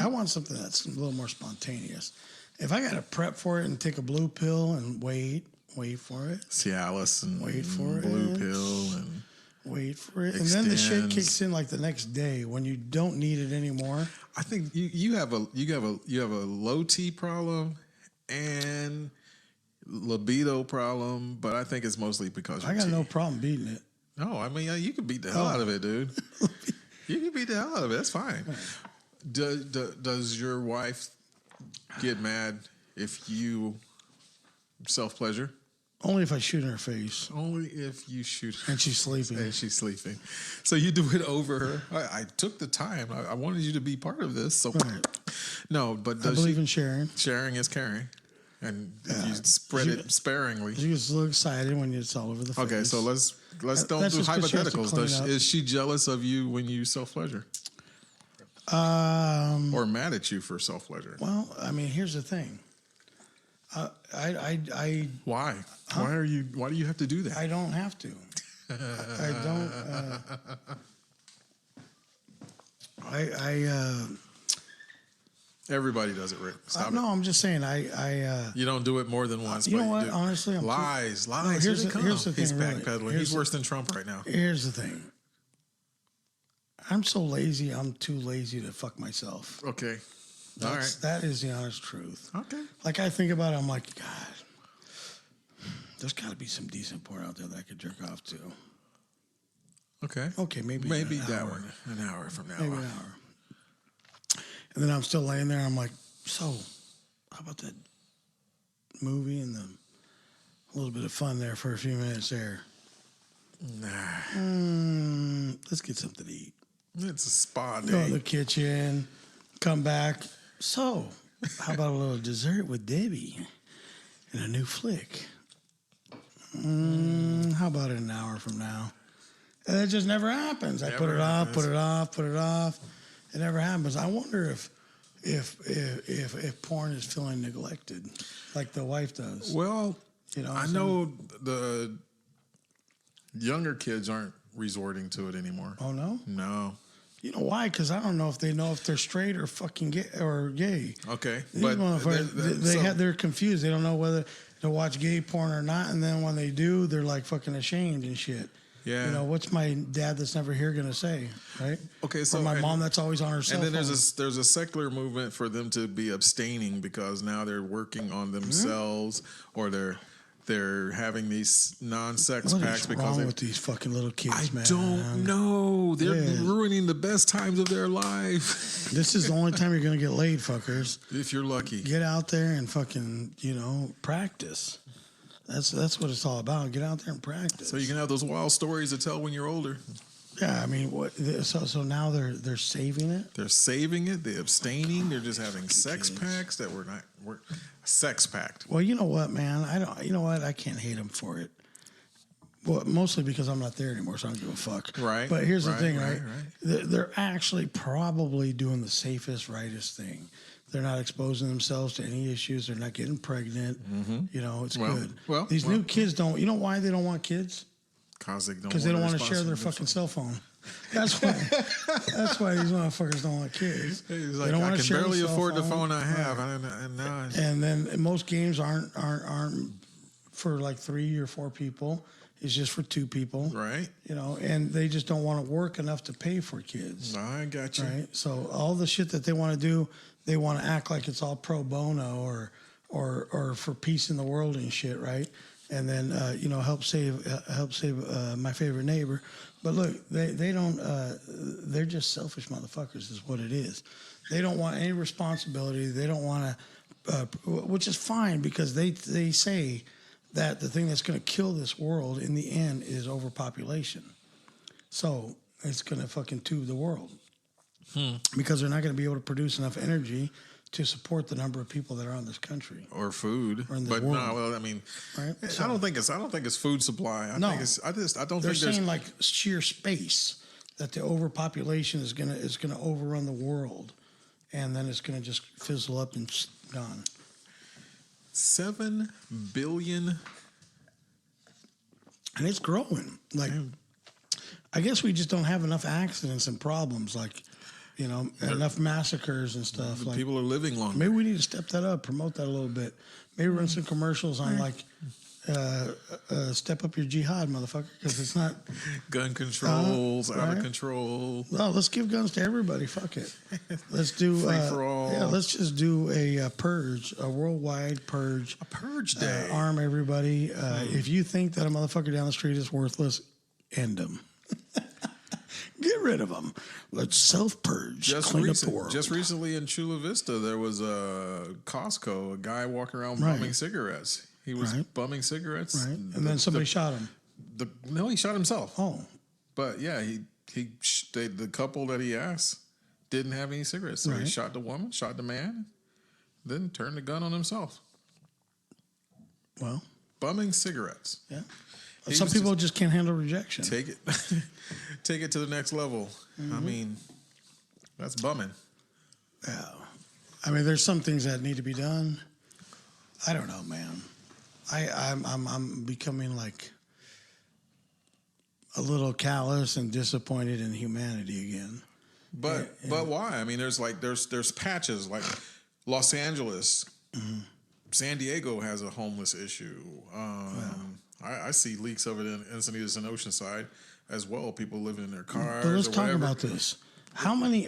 I want something that's a little more spontaneous. If I got to prep for it and take a blue pill and wait for it. Cialis and wait for blue it. Pill and wait for it. And then the shit kicks in like the next day when you don't need it anymore. I think you have a low T problem and libido problem, but I think it's mostly because I got no problem beating it. No, I mean you can beat the hell out of it, dude. You can beat the hell out of it. That's fine. Does your wife get mad if you self-pleasure? Only if I shoot in her face. Only if you shoot her. And she's sleeping. And she's sleeping. So you do it over her. I took the time. I wanted you to be part of this. So Right. no, but I believe in sharing. sharing is caring. And if you spread it sparingly. She gets a little excited when it's all over the face. Okay, so let's don't That's do just 'cause she has to hypotheticals. clean up. Is she jealous of you when you self-pleasure? Or mad at you for self-pleasure? Well, I mean, here's the thing. Why? Why do you have to do that? I don't have to. I don't. Everybody does it, Rick. Stop no, it. I'm just saying. You don't do it more than once. You know but what? do. Honestly, lies. No, Here's here's the thing. He's Really. backpedaling. He's worse than Trump right now. Here's the thing. I'm so lazy. I'm too lazy to fuck myself. Okay. All right. That is the honest truth. Okay. Like I think about it, I'm like, God, there's got to be some decent porn out there that I could jerk off to. Okay. Okay, maybe that one. An hour from now. Maybe an hour. And then I'm still laying there. I'm like, so, how about that movie and a little bit of fun there for a few minutes there? Nah. Let's get something to eat. It's a spa day. Go in the kitchen, come back. So, how about a little dessert with Debbie and a new flick? How about an hour from now? And it just never happens. I put it off, put it off, put it off. It never happens. I wonder if porn is feeling neglected, like the wife does. Well, you know, I know the younger kids aren't resorting to it anymore. Oh no? No. You know why? Because I don't know if they know if they're straight or fucking gay or gay. Okay, These but motherfuckers, they're confused. They don't know whether to watch gay porn or not. And then when they do, they're like fucking ashamed and shit. Yeah. You know, what's my dad that's never here gonna say, right? Okay, so or my mom that's always on her cell phone. And then phone. there's a secular movement for them to be abstaining because now they're working on themselves or they're having these non-sex What packs is because wrong with these fucking little kids, man? I don't know. They're ruining the best times of their life. This is the only time you're gonna get laid, fuckers. If you're lucky. Get out there and fucking, practice. That's what it's all about. Get out there and practice. So you can have those wild stories to tell when you're older. Yeah, I mean, what? So now they're saving it. They're saving it. They're abstaining. They're just having sex packs that we're sex packed. Well, you know what, man? I don't. You know what? I can't hate them for it. Well, mostly because I'm not there anymore, so I don't give a fuck. Right. But here's the thing, right? Right. They're actually probably doing the safest, rightest thing. They're not exposing themselves to any issues. They're not getting pregnant. Mm-hmm. It's good. Well, these new kids don't. You know why they don't want kids? Because they don't want to share their fucking cell phone. That's why. That's why these motherfuckers don't want kids. He's like, they don't I want to can share barely the cell afford phone. the phone I have, right. And then most games aren't for like 3 or 4 people. It's just for 2 people. Right. And they just don't want to work enough to pay for kids. I got you. Right. So all the shit that they want to do, they want to act like it's all pro bono or for peace in the world and shit, right? And then help save my favorite neighbor. But look, they don't. They're just selfish motherfuckers, is what it is. They don't want any responsibility. They don't want to, which is fine because they say that the thing that's going to kill this world in the end is overpopulation. So it's going to fucking tube the world. Because they're not going to be able to produce enough energy to support the number of people that are on this country or food. Or in the but world. no, well, I mean, right? I don't think it's food supply. I think it's, I don't They're think saying like sheer space that the overpopulation is gonna overrun the world, and then it's gonna just fizzle up and gone. 7 billion, and it's growing. Like, I guess we just don't have enough accidents and problems, like, enough massacres and stuff. Like, people are living longer. Maybe we need to step that up, promote that a little bit. Maybe run some commercials on like, step up your jihad, motherfucker, because it's not gun controls out of control. Well, let's give guns to everybody. Fuck it. Let's do free for all. Yeah, let's just do a purge, a worldwide purge. A purge day. Arm everybody. If you think that a motherfucker down the street is worthless, end them. Get rid of them. Let's self-purge. Clean up the world. Just recently in Chula Vista, there was a Costco, a guy walking around bumming cigarettes. He was Right. bumming cigarettes. Right. And then somebody shot him. No, he shot himself. Oh. But yeah, the couple that he asked didn't have any cigarettes. So he Right. shot the woman, shot the man, then turned the gun on himself. Well. Bumming cigarettes. Yeah. He Some was people just can't handle rejection. Take it to the next level. I mean, that's bumming. Yeah. I mean, there's some things that need to be done. I don't know, man. I'm becoming like a little callous and disappointed in humanity again. But why? I mean, there's patches like Los Angeles, San Diego has a homeless issue. I see leaks of it in Encinitas and Oceanside as well. People living in their cars. But let's or talk whatever. about this.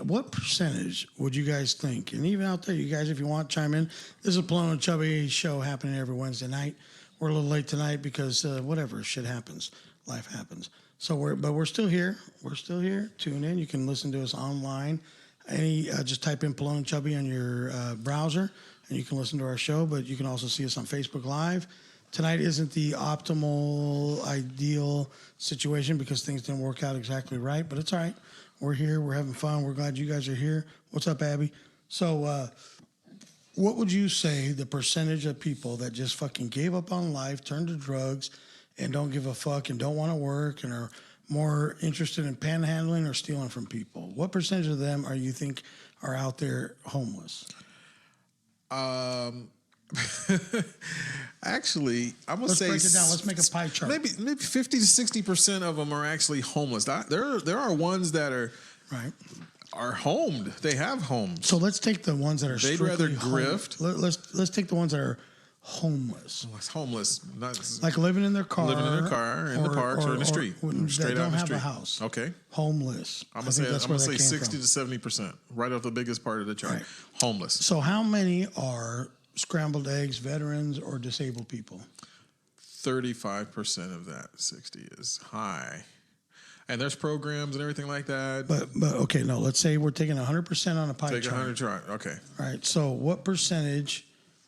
What percentage would you guys think? And even out there, you guys, if you want, chime in. This is a Pelon and Chubby show happening every Wednesday night. We're a little late tonight because whatever, shit happens. Life happens. So we're still here. We're still here. Tune in. You can listen to us online. Just type in Pelon and Chubby on your browser, and you can listen to our show. But you can also see us on Facebook Live. Tonight isn't the optimal, ideal situation because things didn't work out exactly right, but it's all right. We're here. We're having fun. We're glad you guys are here. What's up, Abby? So what would you say the percentage of people that just fucking gave up on life, turned to drugs, and don't give a fuck and don't want to work and are more interested in panhandling or stealing from people? What percentage of them you think are out there homeless? Actually, I'm gonna Let's say break it down. Let's make a pie chart. Maybe 50 to 60% of them are actually homeless. There are ones that are homed. They have homes. So let's take the ones that are They'd strictly rather grift. Let's take the ones that are homeless, Homeless, not like living in their car, living in their car, in the parks, or in the street, straight that out in don't the have street. a house. Okay, homeless. I'm gonna say 60 to 70%, right off the biggest part of the chart. Right. Homeless. So how many are scrambled eggs, veterans, or disabled people? 35% of that 60 is high. And there's programs and everything like that. But okay, no, let's say we're taking 100% on a pie Take chart. 100 chart. Okay. All right, so what percentage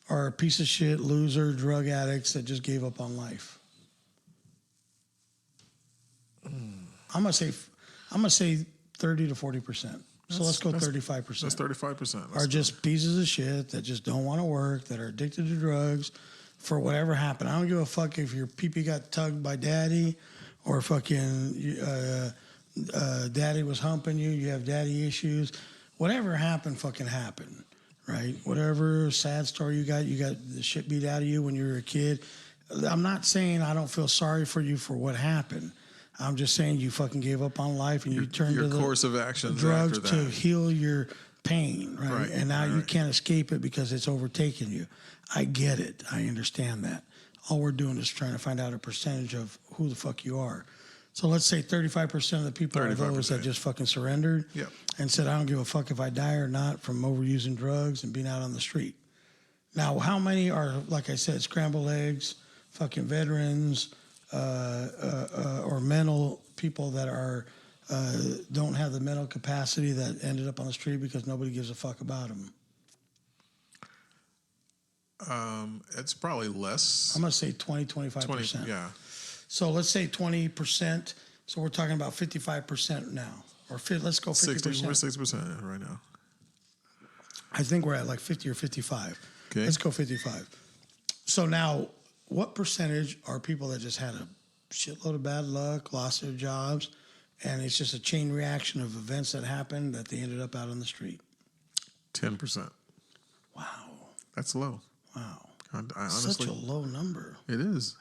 are a piece of shit, loser, drug addicts that just gave up on life? I'm gonna say 30 to 40%. So let's go 35%. That's 35%. Are just pieces of shit that just don't want to work, that are addicted to drugs for whatever happened. I don't give a fuck if your pee-pee got tugged by daddy or fucking daddy was humping you, you have daddy issues. Whatever happened fucking happened, right? Whatever sad story you got the shit beat out of you when you were a kid. I'm not saying I don't feel sorry for you for what happened. I'm just saying you fucking gave up on life and you turned to the course of action drugs after that. to heal your pain, right? And now you can't escape it because it's overtaken you. I get it. I understand that. All we're doing is trying to find out a percentage of who the fuck you are. So let's say 35% of the people are those that just fucking surrendered and said, I don't give a fuck if I die or not from overusing drugs and being out on the street. Now, how many are, like I said, scrambled eggs, fucking veterans, or mental people that are don't have the mental capacity that ended up on the street because nobody gives a fuck about them? It's probably less. I'm going to say 25%. 20, yeah. So let's say 20%. So we're talking about 55% now. Or let's go 50%. 60% right now. I think we're at like 50 or 55. Okay. Let's go 55. So now, what percentage are people that just had a shitload of bad luck, lost their jobs, and it's just a chain reaction of events that happened that they ended up out on the street? 10%. Wow. That's low. Wow. I honestly, such a low number. It is.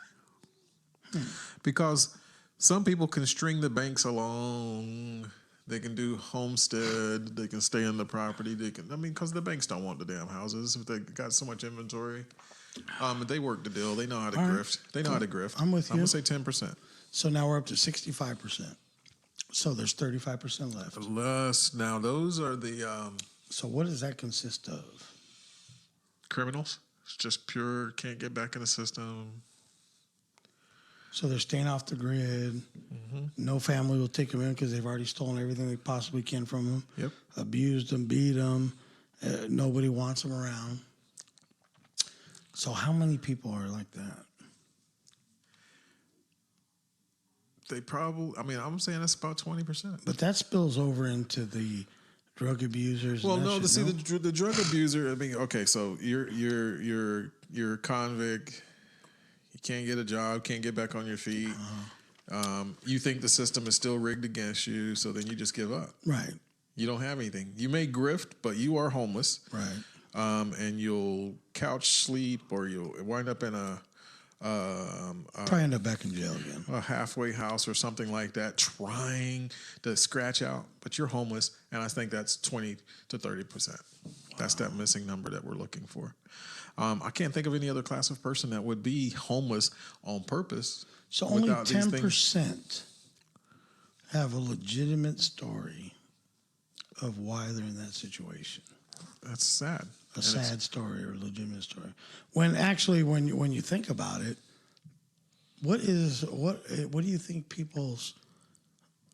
Because some people can string the banks along. They can do homestead. They can stay on the property. Because the banks don't want the damn houses if they got so much inventory. They work the deal. They know how to grift. They know how to grift. I'm with you. I'm going to say 10%. So now we're up to 65%. So there's 35% left. Less. Now, those are the So what does that consist of? criminals. It's just pure, can't get back in the system. So they're staying off the grid. No family will take them in because they've already stolen everything they possibly can from them. Yep. Abused them, beat them. Nobody wants them around. So how many people are like that? They probably, I mean, I'm saying it's about 20%. But that spills over into the drug abusers. Well, and that no, shit, the drug abuser. I mean, okay, so you're a convict. You can't get a job, can't get back on your feet. You think the system is still rigged against you, so then you just give up. Right. You don't have anything. You may grift, but you are homeless. Right. And you'll couch sleep, or you'll wind up in probably end up back in jail again. a halfway house or something like that, trying to scratch out, but you're homeless. And I think that's 20 to 30%. That's that missing number that we're looking for. I can't think of any other class of person that would be homeless on purpose. So only 10% have a legitimate story of why they're in that situation. That's sad. A sad story or a legitimate story. When actually, when you think about it, what do you think people's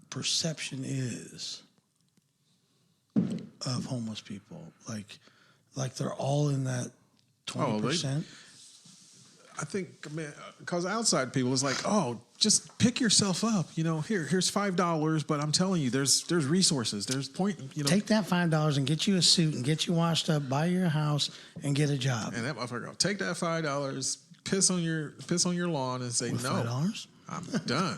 perception is of homeless people? Like they're all in that 20%. I think, man, because outside people is like, oh, just pick yourself up. You know, here's $5, but I'm telling you, there's resources. There's point. You know, take that $5 and get you a suit and get you washed up, buy your house, and get a job. And that motherfucker, will take that $5, piss on your lawn, and say, With no, $5? I'm done.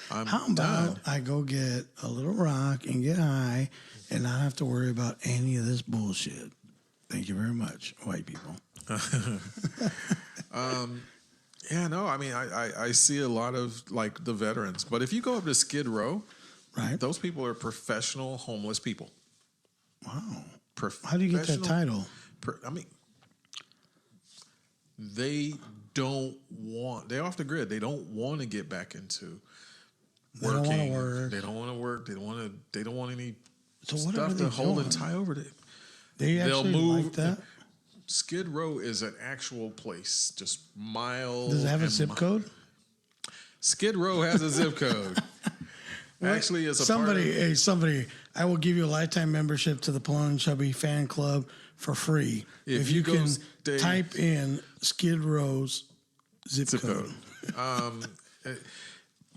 How about I go get a little rock and get high, and not have to worry about any of this bullshit? Thank you very much, white people. Yeah, no, I mean, I see a lot of like the veterans, but if you go up to Skid Row, Right. those people are professional homeless people. Wow. How do you get that title? I mean, they're off the grid. They don't want to get back into They don't working. want to work. They don't want to work. They don't want any So what stuff are they to hold doing? and tie over it. They actually like that? Skid Row is an actual place, just miles. Does it have a zip code? Skid Row has a zip code. Actually, it's a somebody. I will give you a lifetime membership to the Pelon and Chubby fan club for free if you can type in Skid Row's zip code.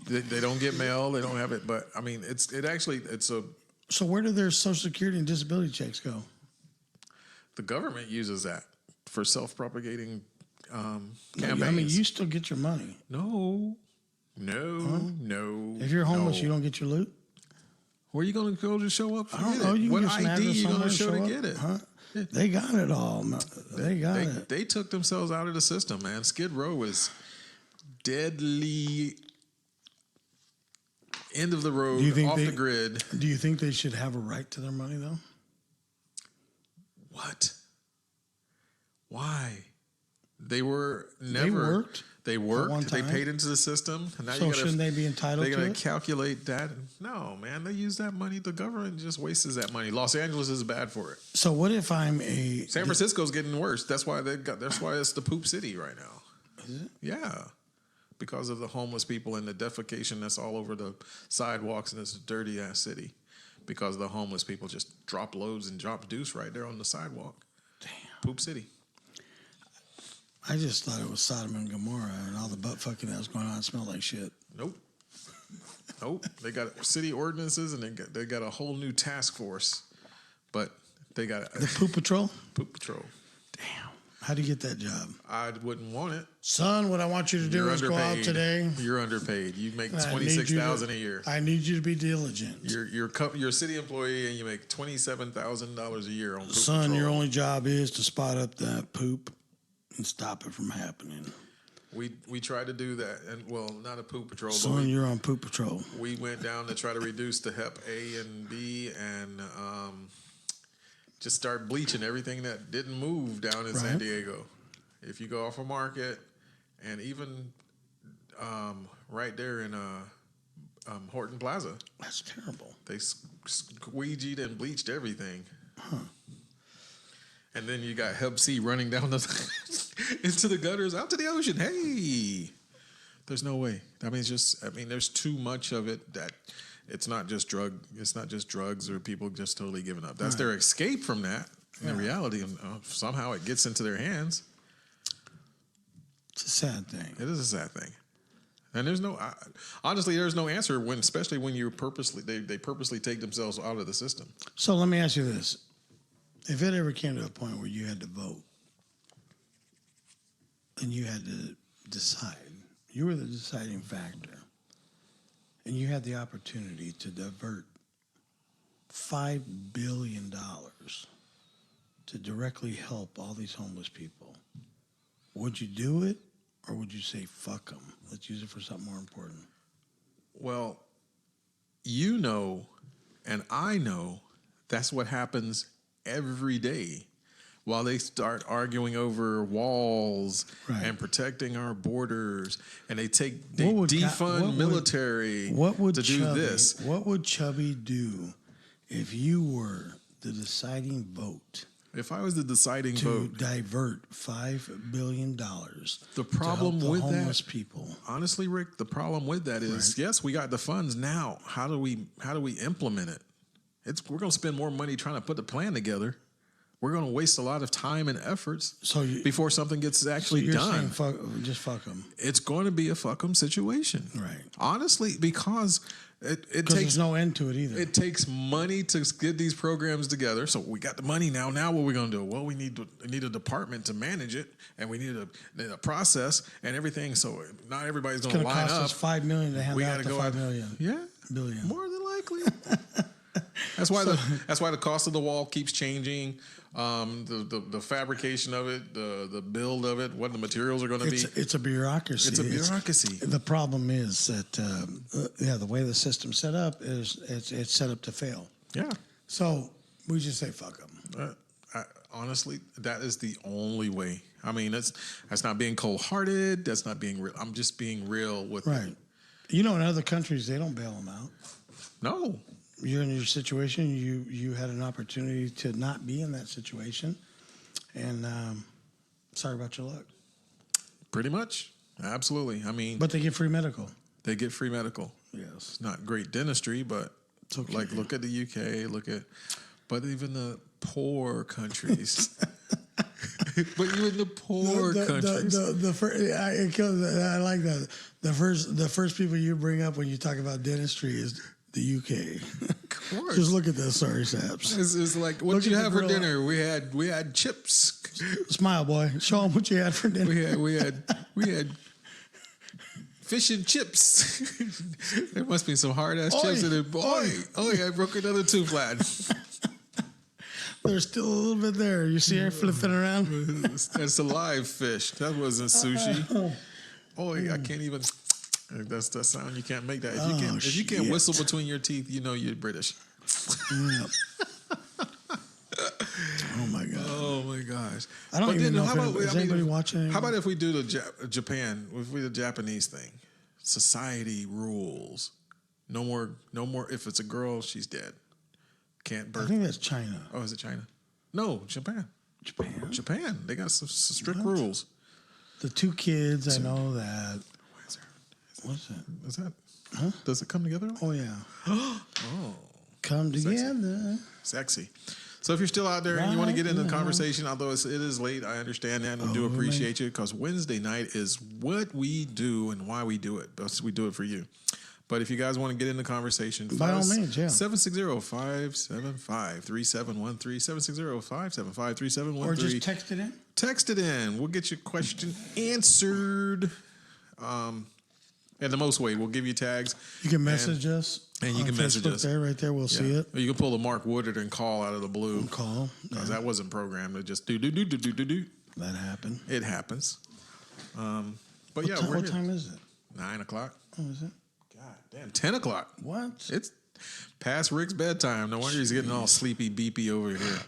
They don't get mail. They don't have it, but I mean, it's a. So where do their Social Security and disability checks go? The government uses that for self-propagating campaigns. I mean, you still get your money. No. If you're homeless, you don't get your loot? Where are you going to go to show up? I don't know. You can What get some ID address you going to show somewhere, to get it? Huh? They got it all. They got it. They took themselves out of the system, man. Skid Row is deadly end of the road, off the grid. Do you think they should have a right to their money, though? What? Why? They were never. They worked. They paid into the system. And now So shouldn't they be entitled to it? They're going to calculate that. No, man. They use that money. The government just wastes that money. Los Angeles is bad for it. So what if I'm San Francisco's getting worse. That's why it's the poop city right now. Is it? Yeah. Because of the homeless people and the defecation that's all over the sidewalks in this dirty ass city. Because the homeless people just drop loads and drop deuce right there on the sidewalk. Damn. Poop city. I just thought it was Sodom and Gomorrah and all the butt fucking that was going on smelled like shit. Nope. They got city ordinances and they got a whole new task force, but they got the poop patrol. Poop patrol. Damn. How do you get that job? I wouldn't want it. Son, what I want you to do is go out today. You're underpaid. You make $26,000 a year. I need you to be diligent. You're a city employee and you make $27,000 a year on poop Son, patrol. your only job is to spot up that poop and stop it from happening. We tried to do that, and well, not a poop patrol. Son, you're on poop patrol. We went down to try to reduce the HEP A and B, and just start bleaching everything that didn't move down in San Diego. If you go off a Market, and even right there in Horton Plaza, that's terrible. They squeegeed and bleached everything. Huh. And then you got Hep C running down into the gutters, out to the ocean. Hey, there's no way. There's too much of it that it's not just drugs or people just totally giving up. That's their escape from that. In reality, somehow it gets into their hands. It's a sad thing. It is a sad thing. And there's no, honestly, there's no answer when, especially when you they purposely take themselves out of the system. So let me ask you this. If it ever came to a point where you had to vote and you had to decide, you were the deciding factor, and you had the opportunity to divert $5 billion to directly help all these homeless people, would you do it, or would you say, fuck them, let's use it for something more important? Well, you know, and I know that's what happens every day while they start arguing over walls and protecting our borders, and they defund military to do this. What would Chubby do if you were the deciding vote? If I was the deciding vote to divert $5 billion, the problem to help with the homeless that, people. Honestly, Rick, the problem with that is, yes, we got the funds now. How do we implement it? We're going to spend more money trying to put the plan together. We're going to waste a lot of time and efforts before something gets actually done. Saying just fuck them. It's going to be a fuck them situation, right? Honestly, because it takes there's no end to it either. It takes money to get these programs together. So we got the money now. Now what are we going to do? Well, we need a department to manage it, and we need a process and everything. So not everybody's going to line up. It's going to cost us $5 million to hand out the $5 million. Yeah, billion. More than likely. That's why the cost of the wall keeps changing. The fabrication of it, the build of it, what the materials are going to be. It's a bureaucracy. It's a bureaucracy. The problem is that the way the system's set up is it's set up to fail. Yeah. So we just say fuck them. Honestly, that is the only way. I mean, that's not being cold-hearted. That's not being real. I'm just being real with right. You know, in other countries, they don't bail them out. No. You're in your situation. You had an opportunity to not be in that situation, and sorry about your luck. Pretty much, absolutely. I mean, but they get free medical. They get free medical. Yes, it's not great dentistry, but it's okay. Like look at the UK. But even the poor countries. But even the poor countries. I like that. The first people you bring up when you talk about dentistry is the UK. Of course. Just look at this. Sorry, Saps. It's like, what did you have for dinner? We had chips. Smile, boy. Show them what you had for dinner. We had fish and chips. There must be some hard ass chips in it. Boy, I broke another tooth, lad. There's still a little bit there. You see her flipping around? That's a live fish. That wasn't sushi. I can't even. That's the sound. You can't make that. If you can't whistle between your teeth, you know you're British. Oh my god. Oh my gosh. I don't even know. Is anybody watching? How about if we do the Japan? If we do the Japanese thing, society rules. No more. If it's a girl, she's dead. Can't birth. I think that's China. Oh, is it China? No, Japan. Japan. They got some strict rules. The two kids, I know that. What's that? Is that? Huh? Does it come together? Oh yeah. Oh. Come together. Sexy. So if you're still out there and you want to get into the conversation, although it is late, I understand that and do appreciate you, because Wednesday night is what we do and why we do it. We do it for you. But if you guys want to get in the conversation, by all means, 760-575-3713, 760-575-3713. Or just text it in. Text it in. We'll get your question answered. And the most way, we'll give you tags. You can message us. And you can message us. Right there, we'll see it. Or you can pull a Mark Woodard and call out of the blue. Call. Because that wasn't programmed. It just do. That happened. It happens. But what time is it? 9 o'clock. Oh, is it? God damn, 10 o'clock. What? It's past Rick's bedtime. No wonder he's getting all sleepy, beepy over here.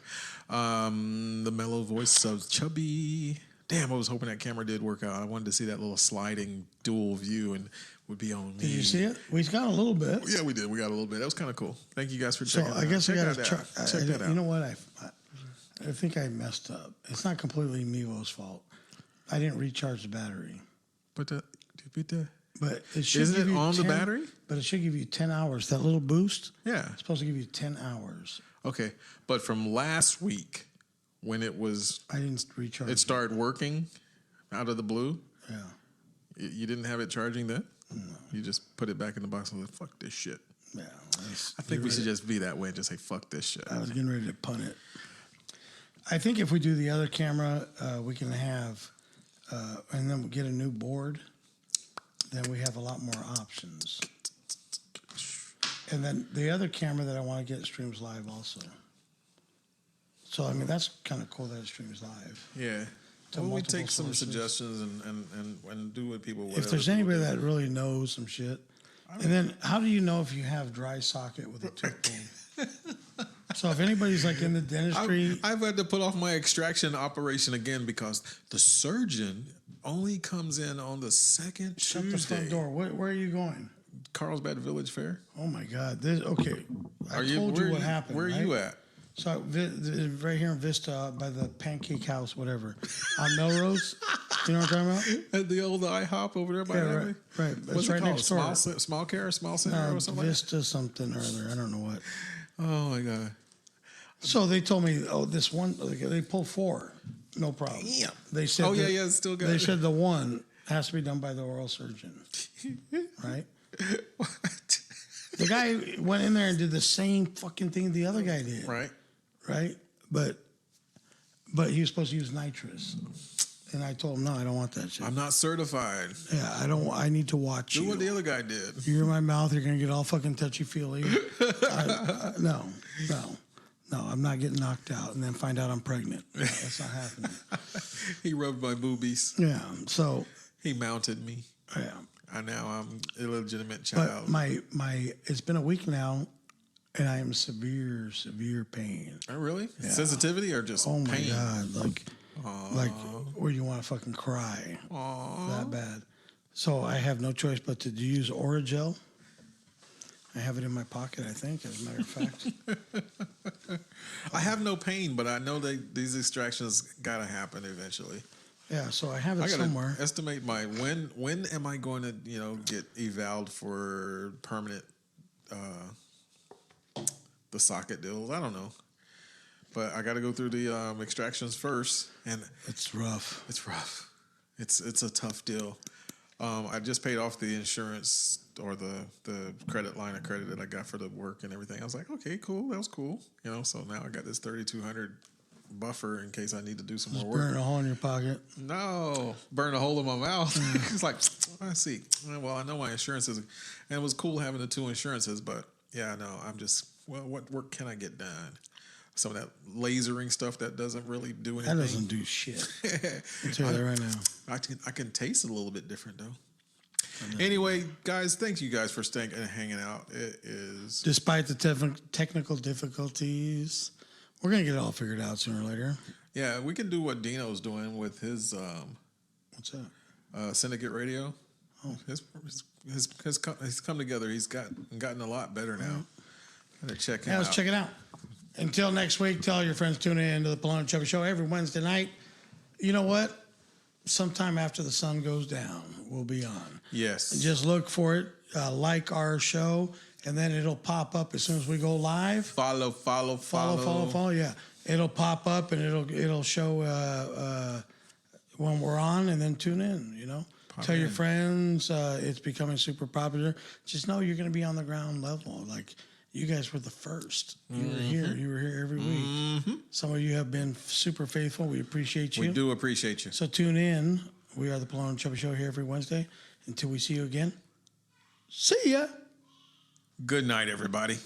The mellow voice of Chubby. Damn, I was hoping that camera did work out. I wanted to see that little sliding dual view and would be on me. Did you see it? We got a little bit. Yeah, we did. We got a little bit. That was kind of cool. Thank you guys for checking it out. So I guess I got to check that out. You know what? I think I messed up. It's not completely Mevo's fault. I didn't recharge the battery. But it should isn't give it you on 10, the battery? But it should give you 10 hours. That little boost. Yeah. It's supposed to give you 10 hours. Okay. But from last week, when it was... I didn't recharge. It started working out of the blue. Yeah. You didn't have it charging then? No. You just put it back in the box and was like, fuck this shit. Yeah. I think we should just be that way and just say, fuck this shit. I was getting ready to punt it. I think if we do the other camera, we can have, and then we get a new board, then we have a lot more options. And then the other camera that I want to get streams live also. So, I mean, that's kind of cool that it streams live. Yeah. Well, we take some suggestions and do what people. If there's anybody that really knows some shit, and then how do you know if you have dry socket with a tooth pull? So if anybody's like in the dentistry, I've had to put off my extraction operation again because the surgeon only comes in on the second shut Tuesday. the front door. Where are you going? Carlsbad Village Fair. Oh my God! Okay, I told you what happened. Where are you at? So right here in Vista by the Pancake House, whatever, on Melrose. You know what I'm talking about? At the old IHOP over there by right. What's right it called? next door. Small Care, Small Center, or something. Vista something or other. I don't know what. Oh my God! So they told me, this one they pulled 4, no problem. Yeah. They said, it's still good. They said the one has to be done by the oral surgeon, right? What? The guy went in there and did the same fucking thing the other guy did. Right? But he was supposed to use nitrous. And I told him, no, I don't want that shit. I'm not certified. Yeah, I need to watch you. Do what the other guy did. You're in my mouth, you're going to get all fucking touchy-feely. No, I'm not getting knocked out and then find out I'm pregnant. No, that's not happening. He rubbed my boobies. Yeah, so. He mounted me. Yeah. And now I'm a illegitimate child. But it's been a week now, and I am severe pain. Oh, really? Yeah. Sensitivity or just pain? Oh, my God. Like where you want to fucking cry. Aww. That bad. So I have no choice but to use Oragel. I have it in my pocket, I think, as a matter of fact. I have no pain, but I know that these extractions got to happen eventually. Yeah, so I have it somewhere. Estimate when am I going to get evaled for permanent the socket deals? I don't know, but I got to go through the extractions first, and it's rough. It's rough. It's a tough deal. I just paid off the insurance or the credit line of credit that I got for the work and everything. I was like, okay, cool, that was cool. So now I got this $3,200 buffer in case I need to do some more work. Burn a hole in your pocket. No, burn a hole in my mouth. It's like, I see. Well, I know my insurances, and it was cool having the 2 insurances, but yeah, no, I'm just, what work can I get done? Some of that lasering stuff that doesn't really do anything. That doesn't do shit. I'll tell you that right now. I can taste it a little bit different though. Anyway, guys, thank you guys for staying and hanging out. It is, despite the technical difficulties, we're going to get it all figured out sooner or later. Yeah, we can do what Dino's doing with his what's that? Syndicate Radio. Oh, his come together. He's gotten a lot better now. Gotta check him out. Let's check it out. Until next week, tell your friends tune in to the Pelon and Chubby Show every Wednesday night. You know what? Sometime after the sun goes down, we'll be on. Yes. And just look for it. Like our show, and then it'll pop up as soon as we go live. Follow. Yeah, it'll pop up and it'll show when we're on, and then tune in. Tell your friends. It's becoming super popular. Just know you're going to be on the ground level. Like, you guys were the first. You were here. You were here every week. Mm-hmm. Some of you have been super faithful. We appreciate you. We do appreciate you. So tune in. We are the Pelon and Chubby Show here every Wednesday. Until we see you again. See ya. Good night, everybody.